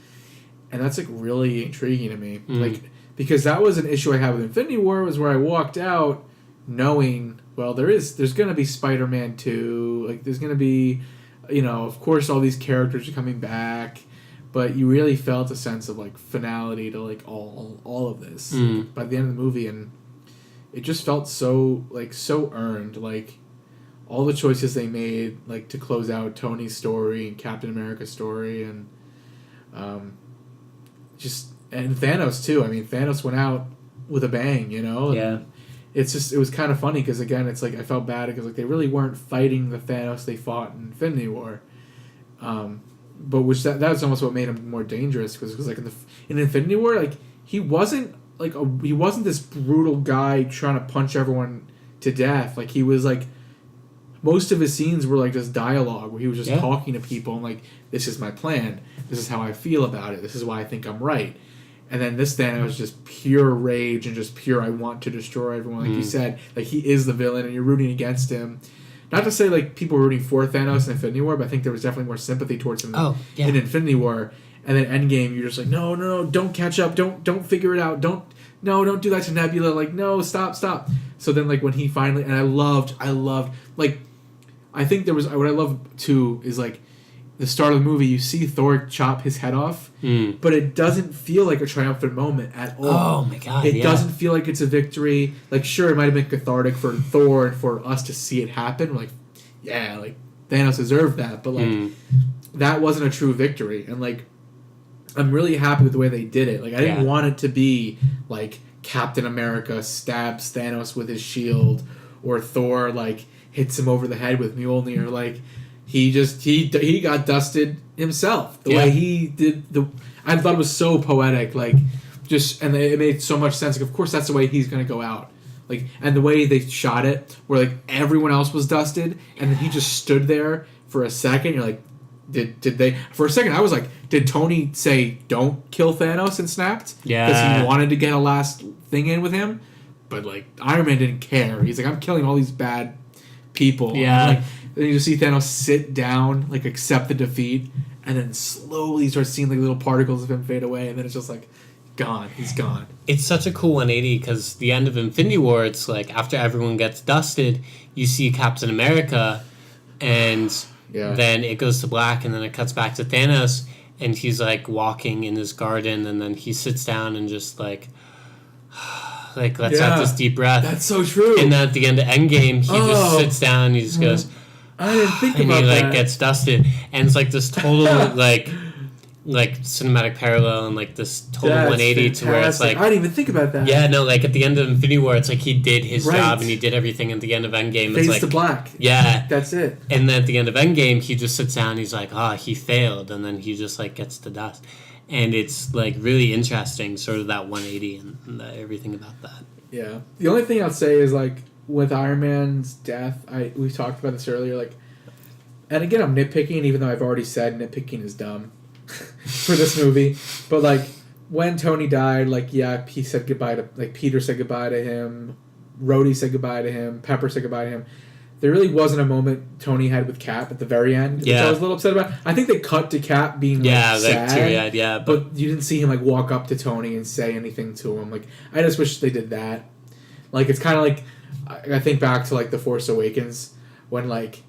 And that's like really intriguing to me. Like, because that was an issue I had with Infinity War, was where I walked out knowing, well, there's going to be Spider-Man 2, like there's going to be, of course all these characters are coming back, but you really felt a sense of like finality to like all of this by the end of the movie, and it just felt so earned, like all the choices they made, like to close out Tony's story and Captain America's story, and and Thanos too. I mean, Thanos went out with a bang, Yeah. It was kind of funny because again, it's like I felt bad because like they really weren't fighting the Thanos they fought in Infinity War, but which that was almost what made him more dangerous because like in Infinity War, like he wasn't this brutal guy trying to punch everyone to death. Like he was like, most of his scenes were like just dialogue where he was just talking to people and like, this is my plan, this is how I feel about it, this is why I think I'm right. And then this Thanos was just pure rage and just pure I want to destroy everyone. Like you said, like he is the villain and you're rooting against him. Not to say like people were rooting for Thanos in Infinity War, but I think there was definitely more sympathy towards him in Infinity War. And then Endgame, you're just like, no, don't catch up, don't figure it out, don't do that to Nebula. Like no, stop. So then like when he finally, and I loved like, I think there was what I love too is like the start of the movie, you see Thor chop his head off, but it doesn't feel like a triumphant moment at all. Oh my god! It doesn't feel like it's a victory. Like sure, it might have been cathartic for Thor and for us to see it happen. We're like, yeah, like Thanos deserved that, but like that wasn't a true victory. And like, I'm really happy with the way they did it. Like I didn't want it to be like Captain America stabs Thanos with his shield, or Thor like hits him over the head with Mjolnir. Like he got dusted himself. The way he did I thought it was so poetic. Like and it made so much sense. Like, of course, that's the way he's gonna go out. Like, and the way they shot it, where like everyone else was dusted, and then he just stood there for a second. You're like, did they? For a second, I was like, did Tony say don't kill Thanos and snapped? Yeah, because he wanted to get a last thing in with him. But like Iron Man didn't care. He's like, I'm killing all these bad people. Yeah. Like, then you just see Thanos sit down, like accept the defeat, and then slowly start seeing like little particles of him fade away, and then it's just like gone. He's gone. It's such a cool 180 because the end of Infinity War, it's like after everyone gets dusted, you see Captain America, and then it goes to black, and then it cuts back to Thanos, and he's like walking in his garden, and then he sits down and just like lets out this deep breath. That's so true. And then at the end of Endgame, he just sits down and he just goes, I didn't think and about he that. like gets dusted, and it's like this total like cinematic parallel and like this total 180 to where it's like I didn't even think about that. Yeah, no, like at the end of Infinity War, it's like he did his job and he did everything. At the end of Endgame, Fades it's like to black. Yeah, that's it. And then at the end of Endgame, he just sits down. And he's like, he failed, and then he just like gets to dust, and it's like really interesting, sort of that 180 and everything about that. Yeah, the only thing I'd say is like with Iron Man's death, we talked about this earlier, like, and again I'm nitpicking, even though I've already said nitpicking is dumb for this movie, but like when Tony died, like he said goodbye to, like, Peter said goodbye to him, Rhodey said goodbye to him, Pepper said goodbye to him. There really wasn't a moment Tony had with Cap at the very end, which I was a little upset about. I think they cut to Cap being like sad, teary-eyed, but you didn't see him like walk up to Tony and say anything to him. Like, I just wish they did that. Like, it's kind of like, I think back to like The Force Awakens when like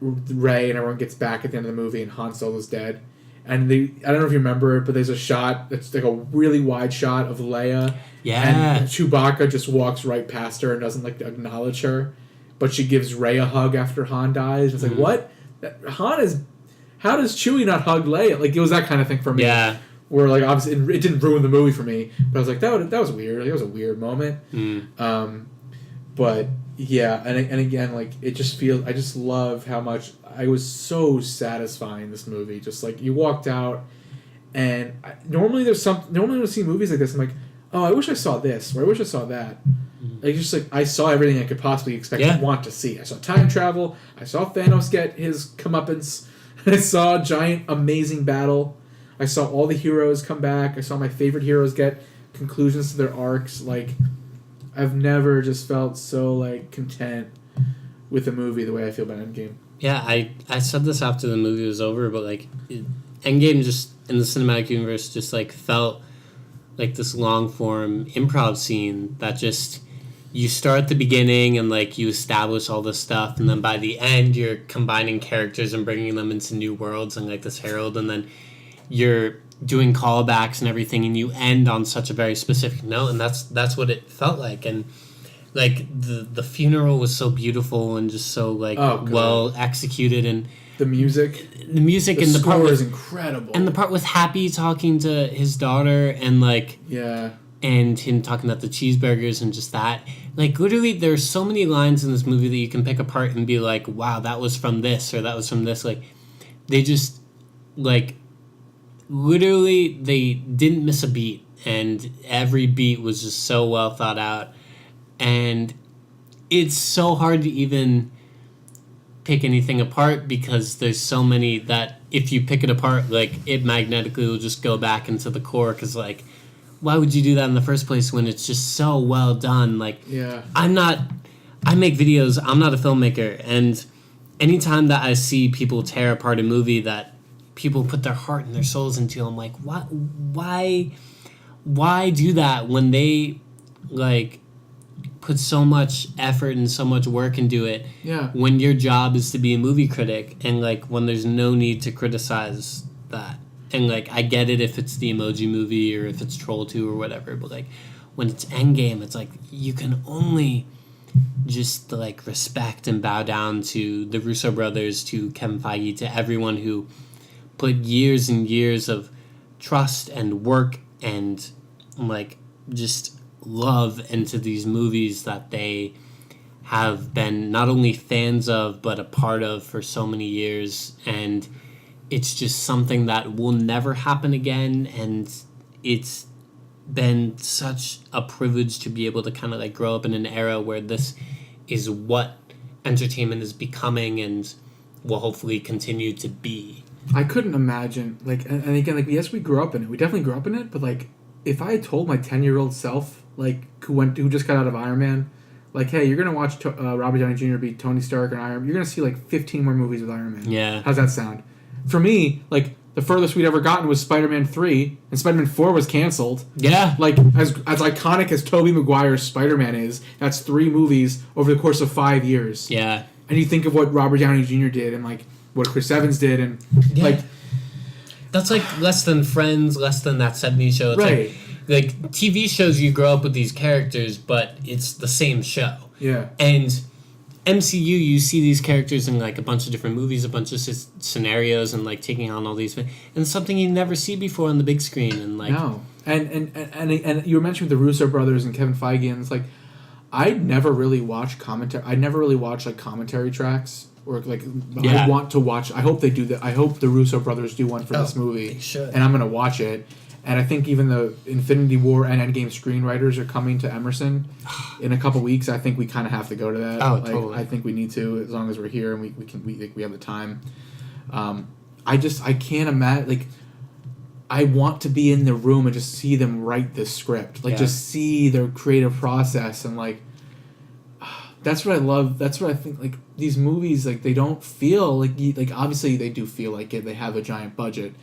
Rey and everyone gets back at the end of the movie and Han Solo's dead, and I don't know if you remember it, but there's a shot that's like a really wide shot of Leia, and Chewbacca just walks right past her and doesn't like acknowledge her. But she gives Rey a hug after Han dies. It's like, what? How does Chewie not hug Leia? Like, it was that kind of thing for me. Yeah. Where, like, obviously, it didn't ruin the movie for me. But I was like, that was weird. Like, it was a weird moment. But, yeah. And again, like, it just feels... I just love how much... I was so satisfying this movie. Just, like, you walked out, and... Normally when I see movies like this, I'm like, oh, I wish I saw this, or I wish I saw that. Like, just like I saw everything I could possibly expect to want to see. I saw time travel. I saw Thanos get his comeuppance. I saw a giant, amazing battle. I saw all the heroes come back. I saw my favorite heroes get conclusions to their arcs. Like, I've never just felt so like content with a movie the way I feel about Endgame. Yeah, I said this after the movie was over, but like Endgame just in the cinematic universe just like felt like this long form improv scene that just you start at the beginning and like you establish all this stuff, and then by the end you're combining characters and bringing them into new worlds and like this herald, and then you're doing callbacks and everything, and you end on such a very specific note, and that's what it felt like. And like the funeral was so beautiful and just so like well executed, and the music and the score part is incredible, and the part with Happy talking to his daughter and like and him talking about the cheeseburgers and just that, like literally there's so many lines in this movie that you can pick apart and be like, wow, that was from this or that was from this. Like they just like literally they didn't miss a beat, and every beat was just so well thought out. And it's so hard to even pick anything apart because there's so many that if you pick it apart, like it magnetically will just go back into the core, because like why would you do that in the first place when it's just so well done? Like I make videos, I'm not a filmmaker, and anytime that I see people tear apart a movie that people put their heart and their souls into, I'm like, what? Why do that when they like put so much effort and so much work into it? When your job is to be a movie critic, and like when there's no need to criticize that. And like I get it if it's the Emoji Movie or if it's Troll 2 or whatever, but like when it's Endgame, it's like you can only just like respect and bow down to the Russo brothers, to Kevin Feige, to everyone who put years and years of trust and work and like just love into these movies that they have been not only fans of but a part of for so many years. And it's just something that will never happen again, and it's been such a privilege to be able to kind of like grow up in an era where this is what entertainment is becoming and will hopefully continue to be. I couldn't imagine, like, and again, like, yes, we grew up in it. We definitely grew up in it, but like, if I had told my 10-year-old self, like, who just got out of Iron Man, like, hey, you're gonna watch Robert Downey Jr. beat Tony Stark and Iron Man, you're gonna see like 15 more movies with Iron Man. Yeah. How's that sound? For me, like, the furthest we'd ever gotten was Spider-Man 3, and Spider-Man 4 was canceled. Yeah. Like, as iconic as Tobey Maguire's Spider-Man is, that's 3 movies over the course of 5 years. Yeah. And you think of what Robert Downey Jr. did, and like what Chris Evans did, and like that's like less than Friends, less than That 70s Show. It's right. Like TV shows, you grow up with these characters, but it's the same show. Yeah. And MCU, you see these characters in like a bunch of different movies, a bunch of scenarios, and like taking on all these, and it's something you never see before on the big screen. And like no, and you were mentioning the Russo brothers and Kevin Feige, and it's like I never really watch commentary. I never really watch like commentary tracks or like I want to watch. I hope they do that. I hope the Russo brothers do one for this movie. They should. And I'm gonna watch it. And I think even the Infinity War and Endgame screenwriters are coming to Emerson in a couple weeks. I think we kind of have to go to that. Totally. I think we need to, as long as we're here and we have the time. I can't imagine, like, I want to be in the room and just see them write this script. Like, just see their creative process, and like, that's what I love. That's what I think, like, these movies, like, they don't feel like obviously they do feel like it. They have a giant budget.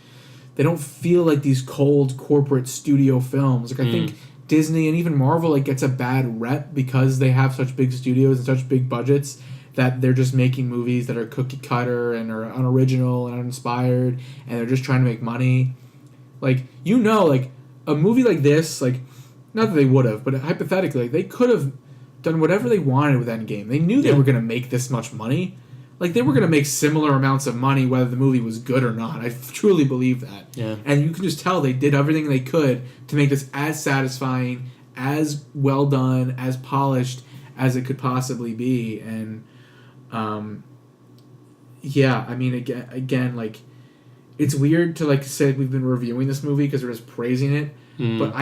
They don't feel like these cold corporate studio films. Like, I think Disney and even Marvel, like, gets a bad rep because they have such big studios and such big budgets that they're just making movies that are cookie cutter and are unoriginal and uninspired, and they're just trying to make money. Like, like, a movie like this, like, not that they would have, but hypothetically, like, they could have done whatever they wanted with Endgame. They knew they were going to make this much money. Like, they were going to make similar amounts of money whether the movie was good or not. I truly believe that. Yeah. And you can just tell they did everything they could to make this as satisfying, as well done, as polished as it could possibly be. And, I mean, again, like, it's weird to, like, say we've been reviewing this movie because we're just praising it. But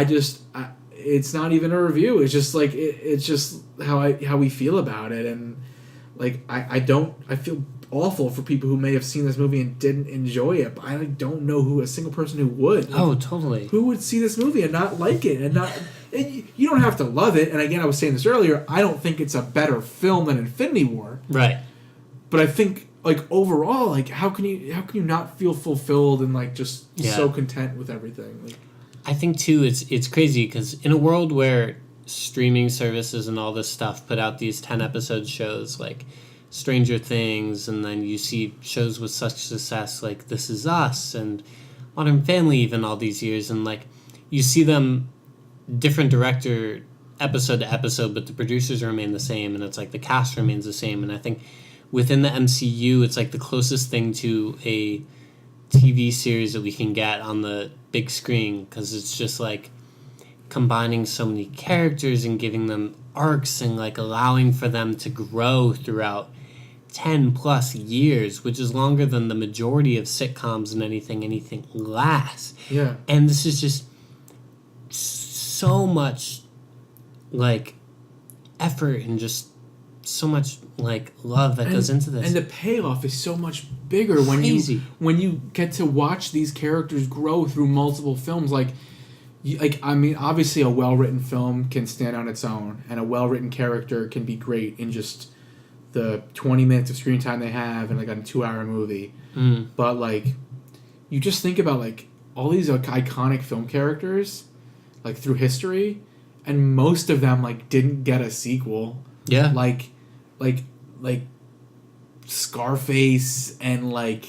it's not even a review. It's just, like, it's just how we feel about it. And, like, I feel awful for people who may have seen this movie and didn't enjoy it, but I don't know a single person who would. Like, totally. Who would see this movie and not like it and not? And you don't have to love it. And again, I was saying this earlier. I don't think it's a better film than Infinity War. Right. But I think, like, overall, like, how can you not feel fulfilled and, like, just so content with everything? Like, I think too it's crazy because in a world where streaming services and all this stuff put out these 10 episode shows like Stranger Things, and then you see shows with such success like This Is Us and Modern Family even all these years, and like you see them different director episode to episode, but the producers remain the same, and it's like the cast remains the same. And I think within the MCU, it's like the closest thing to a TV series that we can get on the big screen, because it's just like combining so many characters and giving them arcs and like allowing for them to grow throughout 10 plus years, which is longer than the majority of sitcoms and anything lasts. Yeah. And this is just so much like effort and just so much like love that goes into this. And the payoff is so much bigger when you get to watch these characters grow through multiple films. I mean, obviously a well-written film can stand on its own, and a well-written character can be great in just the 20 minutes of screen time they have in like a 2-hour movie. But like, you just think about like all these like iconic film characters like through history, and most of them like didn't get a sequel. Yeah. Like Scarface and like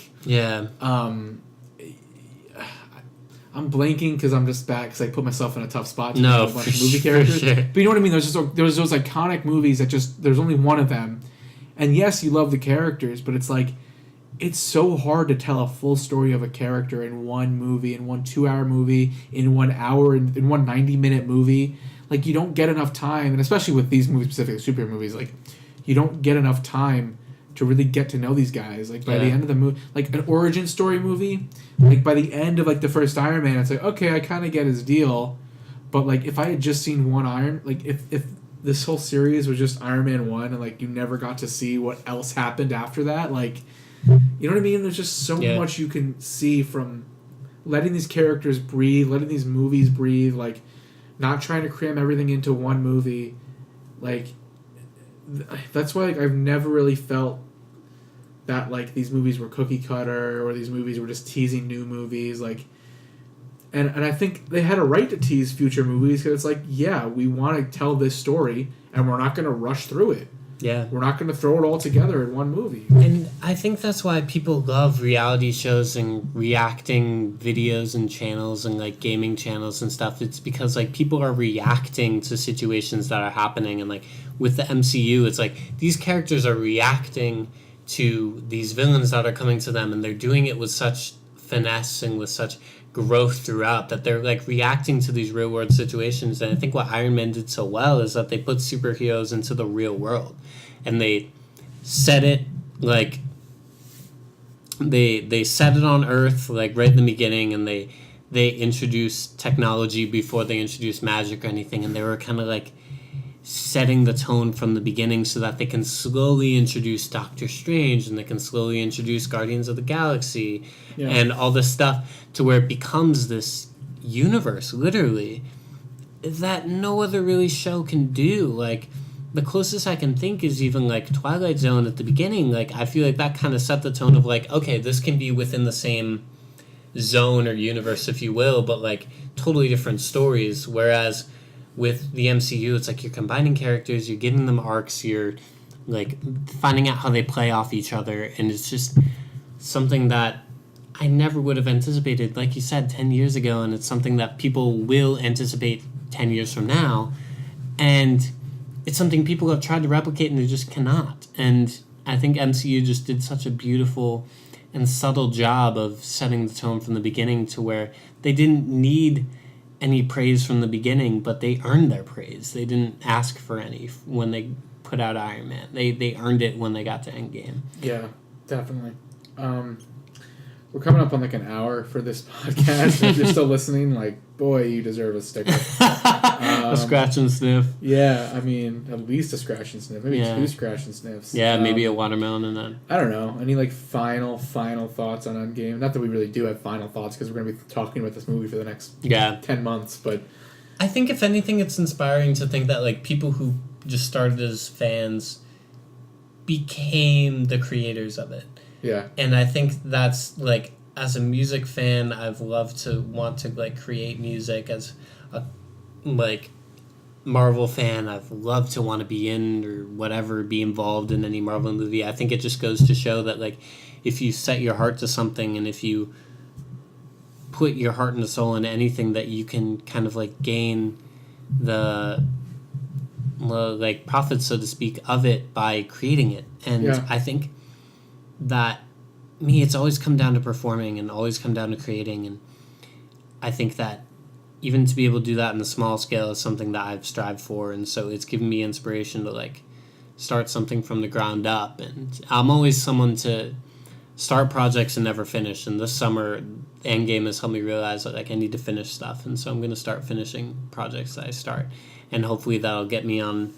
I'm blanking because I'm just back because I put myself in a tough spot to know a bunch of movie characters. Sure. But you know what I mean? There's those iconic movies that just there's only one of them, and yes, you love the characters, but it's like it's so hard to tell a full story of a character in one movie, in one 2-hour movie, in 1 hour, in one 90-minute movie. Like you don't get enough time, and especially with these movies, specifically superhero movies, like you don't get enough time to really get to know these guys. Like by the end of the movie, like an origin story movie, like by the end of like the first Iron Man, it's like, okay, I kind of get his deal, but like if I had just seen one if this whole series was just Iron Man 1 and like you never got to see what else happened after that, like, you know what I mean? There's just so much you can see from letting these characters breathe, letting these movies breathe, like not trying to cram everything into one movie. Like that's why like, I've never really felt that like these movies were cookie cutter or these movies were just teasing new movies. Like, and I think they had a right to tease future movies because it's like, yeah, we want to tell this story and we're not going to rush through it. Yeah. We're not going to throw it all together in one movie. And I think that's why people love reality shows and reacting videos and channels and like gaming channels and stuff. It's because like people are reacting to situations that are happening, and like with the MCU, it's like these characters are reacting to these villains that are coming to them, and they're doing it with such finesse and with such growth throughout that they're like reacting to these real world situations. And I think what Iron Man did so well is that they put superheroes into the real world, and they set it like they set it on Earth like right in the beginning, and they introduced technology before they introduced magic or anything, and they were kind of like setting the tone from the beginning so that they can slowly introduce Doctor Strange, and they can slowly introduce Guardians of the Galaxy and all this stuff to where it becomes this universe, literally, that no other really show can do. Like, the closest I can think is even, like, Twilight Zone at the beginning. Like, I feel like that kind of set the tone of, like, okay, this can be within the same zone or universe, if you will, but, like, totally different stories, whereas with the MCU, it's like you're combining characters, you're giving them arcs, you're like finding out how they play off each other, and it's just something that I never would have anticipated, like you said, 10 years ago, and it's something that people will anticipate 10 years from now, and it's something people have tried to replicate and they just cannot. And I think MCU just did such a beautiful and subtle job of setting the tone from the beginning to where they didn't need any praise from the beginning, but they earned their praise. They didn't ask for any when they put out Iron Man. They earned it when they got to Endgame. Yeah, definitely. We're coming up on like an hour for this podcast. If you're still listening, like, boy, you deserve a sticker. A scratch and sniff. Yeah, I mean, at least a scratch and sniff. Maybe 2 scratch and sniffs. Yeah, maybe a watermelon and then. I don't know. Any like final thoughts on Endgame? Not that we really do have final thoughts because we're going to be talking about this movie for the next 10 months. But I think if anything, it's inspiring to think that like people who just started as fans became the creators of it. Yeah. And I think that's like as a music fan, I've loved to want to like create music. As a like Marvel fan, I've loved to want to be in or whatever, be involved in any Marvel movie. I think it just goes to show that like if you set your heart to something and if you put your heart and soul into anything, that you can kind of like gain the like profits, so to speak, of it by creating it. And I think that it's always come down to performing and always come down to creating, and I think that even to be able to do that in the small scale is something that I've strived for, and so it's given me inspiration to like start something from the ground up. And I'm always someone to start projects and never finish, and this summer Endgame has helped me realize that like I need to finish stuff, and so I'm going to start finishing projects that I start, and hopefully that'll get me on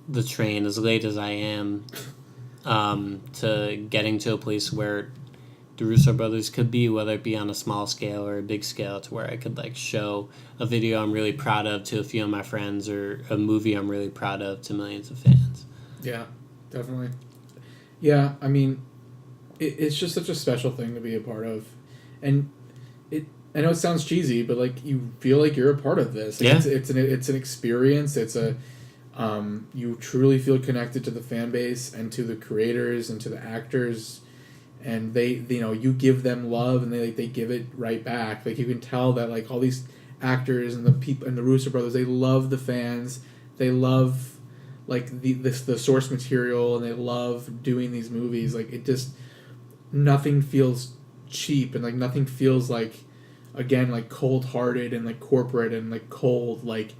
the train as late as I am to getting to a place where the Russo brothers could be, whether it be on a small scale or a big scale, to where I could like show a video I'm really proud of to a few of my friends, or a movie I'm really proud of to millions of fans. Yeah, definitely. Yeah, I mean, it's just such a special thing to be a part of, and I know it sounds cheesy, but like you feel like you're a part of this. Like, it's an experience. It's a you truly feel connected to the fan base and to the creators and to the actors, and they you give them love and they give it right back. Like you can tell that like all these actors and the people and the Russo brothers, they love the fans. They love like the source material, and they love doing these movies. Like it just, nothing feels cheap, and like nothing feels like, again, like cold-hearted and like corporate and like cold. Like,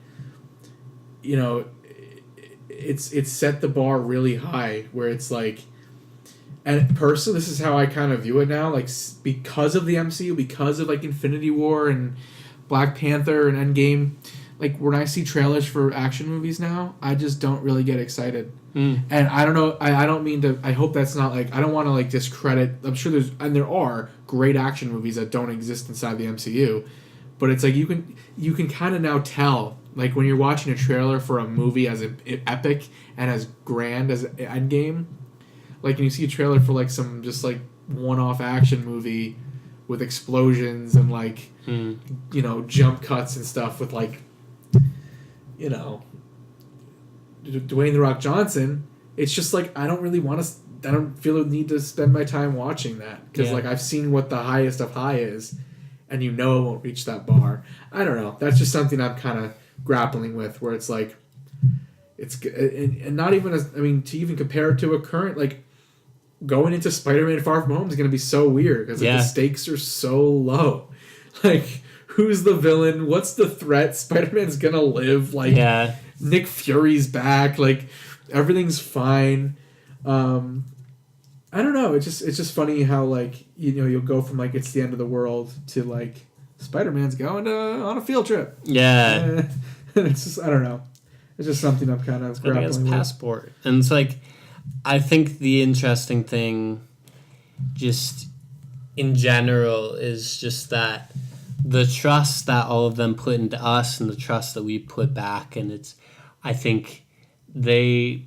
it's set the bar really high, where it's like, and personally, this is how I kind of view it now, like because of the MCU, because of like Infinity War and Black Panther and Endgame, like when I see trailers for action movies now, I just don't really get excited. And I don't know, I don't mean to, I hope that's not like, I don't want to like discredit, I'm sure there are great action movies that don't exist inside the MCU, but it's like you can kind of now tell, like when you're watching a trailer for a movie as epic and as grand as Endgame, like when you see a trailer for like some just like one-off action movie with explosions and like jump cuts and stuff with like Dwayne "The Rock" Johnson, it's just like I don't feel the need to spend my time watching that, because like I've seen what the highest of high is, and it won't reach that bar. I don't know. That's just something I'm kind of grappling with, where it's like it's and not even as, I mean, to even compare it to a current, like going into Spider-Man Far From Home is going to be so weird, because like, the stakes are so low. Like, who's the villain? What's the threat? Spider-Man's going to live. Like, Nick Fury's back. Like, everything's fine. I don't know. It's just funny how, like, you'll go from, like, it's the end of the world to, like, Spider-Man's going on a field trip. Yeah. It's just, I don't know. It's just something I'm kind of grappling with. Passport. And it's like, I think the interesting thing just in general is just that the trust that all of them put into us and the trust that we put back, and I think they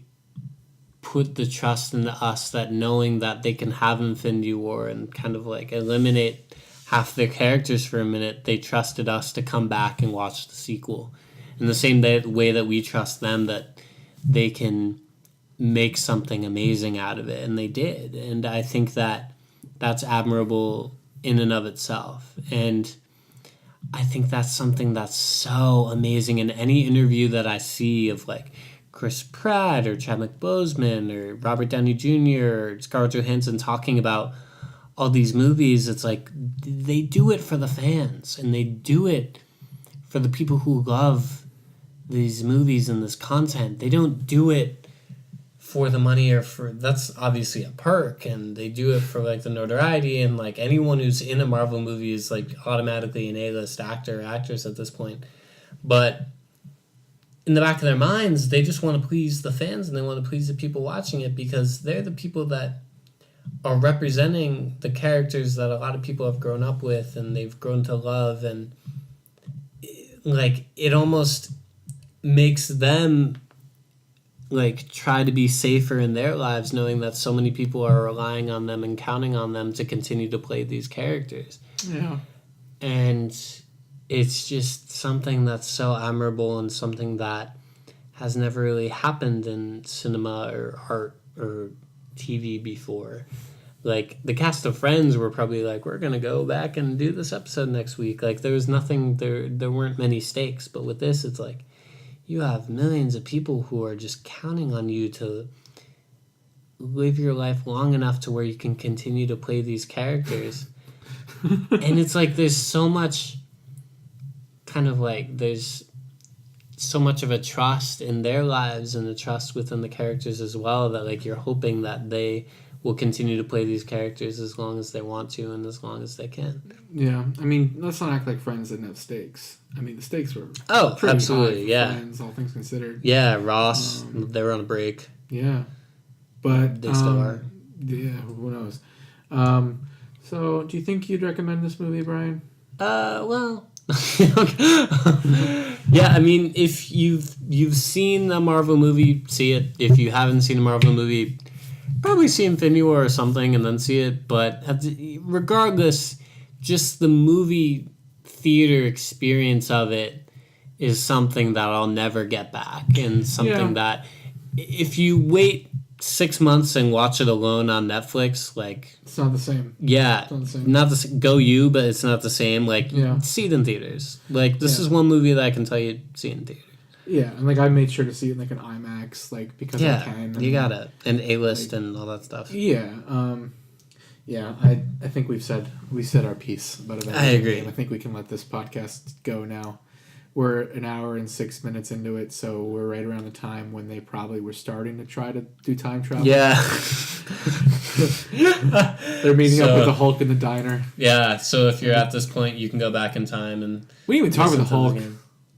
put the trust into us, that knowing that they can have Infinity War and kind of like eliminate half their characters for a minute, they trusted us to come back and watch the sequel in the same way that we trust them that they can make something amazing out of it, and they did. And I think that that's admirable in and of itself, and I think that's something that's so amazing. In any interview that I see of like Chris Pratt or Chadwick Boseman or Robert Downey Jr. or Scarlett Johansson talking about all these movies, it's like they do it for the fans, and they do it for the people who love these movies and this content. They don't do it for the money, or for, that's obviously a perk, and they do it for like the notoriety, and like anyone who's in a Marvel movie is like automatically an A-list actor or actress at this point. But in the back of their minds, they just want to please the fans, and they want to please the people watching it, because they're the people that are representing the characters that a lot of people have grown up with and they've grown to love, and like it almost makes them like try to be safer in their lives, knowing that so many people are relying on them and counting on them to continue to play these characters. Yeah. And it's just something that's so admirable and something that has never really happened in cinema or art or TV before. Like, the cast of Friends were probably like, we're going to go back and do this episode next week. Like, there was nothing, there weren't many stakes. But with this, it's like, you have millions of people who are just counting on you to live your life long enough to where you can continue to play these characters. And it's like, there's so much kind of like, there's so much of a trust in their lives and a trust within the characters as well, that like you're hoping that they will continue to play these characters as long as they want to and as long as they can. Yeah, I mean, let's not act like Friends didn't have stakes. I mean, the stakes were pretty absolutely high for yeah. Friends, all things considered. Yeah, Ross, they were on a break. Yeah, but they still are. Yeah, who knows? So, do you think you'd recommend this movie, Brian? Well. Yeah, I mean, if you've seen a Marvel movie, see it. If you haven't seen a Marvel movie, probably see Infinity War or something and then see it. But regardless, just the movie theater experience of it is something that I'll never get back, and something that if you wait 6 months and watch it alone on Netflix, like, it's not the same. Yeah, it's not the same. Not the go you, but it's not the same. Like, see it in theaters. Like, this is one movie that I can tell you see it in theaters. Yeah, and like I made sure to see it in like an IMAX, like because I can. And, you gotta, and A-list like, and all that stuff. Yeah, I think we said our piece about Avengers. I agree. I think we can let this podcast go now. We're an hour and 6 minutes into it, so we're right around the time when they probably were starting to try to do time travel. Yeah. They're meeting up with the Hulk in the diner. Yeah, so if you're at this point, you can go back in time and... We didn't even talk about the Hulk.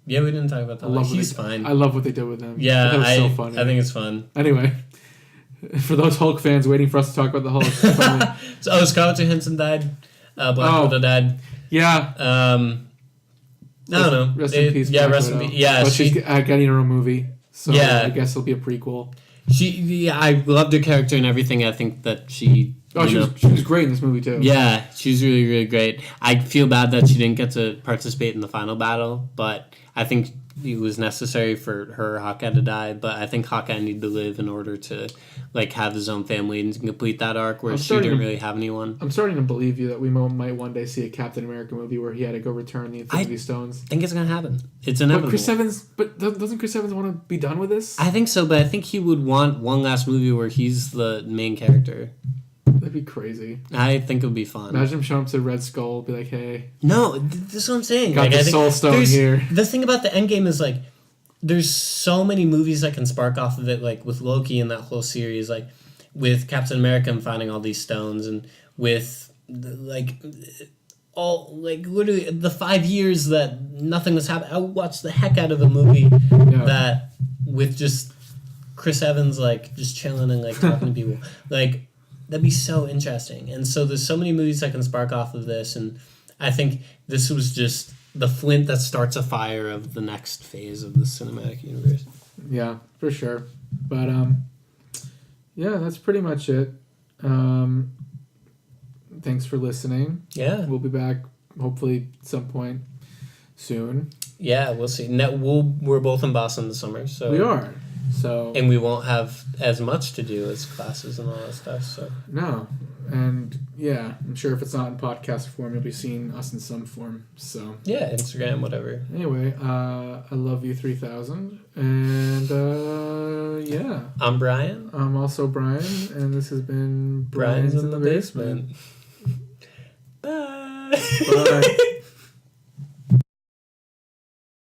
Yeah, we didn't talk about the Hulk. He's fine. I love what they did with him. Yeah, that was so funny. I think it's fun. Anyway, for those Hulk fans waiting for us to talk about the Hulk. So, Scarlett Johansson died. Black Widow died. Yeah. I don't know. Rest in peace. Yeah, rest in peace. Yeah, but she's getting her own movie, so I guess it'll be a prequel. I loved her character and everything. I think that she... she was great in this movie, too. Yeah, she's really, really great. I feel bad that she didn't get to participate in the final battle, but I think it was necessary for her Hawkeye to die, but I think Hawkeye needed to live in order to like have his own family and complete that arc where she didn't really have anyone. I'm starting to believe you that we might one day see a Captain America movie where he had to go return the Infinity Stones. I think it's going to happen. It's inevitable. Doesn't Chris Evans want to be done with this? I think so, but I think he would want one last movie where he's the main character. That'd be crazy. I think it would be fun. Imagine him showing up to Red Skull, be like, "Hey." No, this is what I'm saying. Got the Soul Stone here. The thing about the Endgame is like, there's so many movies that can spark off of it, like with Loki and that whole series, like with Captain America and finding all these stones, and with literally the 5 years that nothing was happening. I watched the heck out of a movie that with just Chris Evans like just chilling and like talking to people, like. That'd be so interesting. And so there's so many movies that can spark off of this, and I think this was just the flint that starts a fire of the next phase of the cinematic universe. Yeah, for sure. But that's pretty much it. Thanks for listening. Yeah. We'll be back hopefully at some point soon. Yeah, we'll see. We're both in Boston this summer, so we are. So and we won't have as much to do as classes and all that stuff. So no, and I'm sure if it's not in podcast form, you'll be seeing us in some form. So yeah, Instagram, whatever. Anyway, I love you 3000, and I'm Brian. I'm also Brian, and this has been Brian's in the basement. Bye. Bye.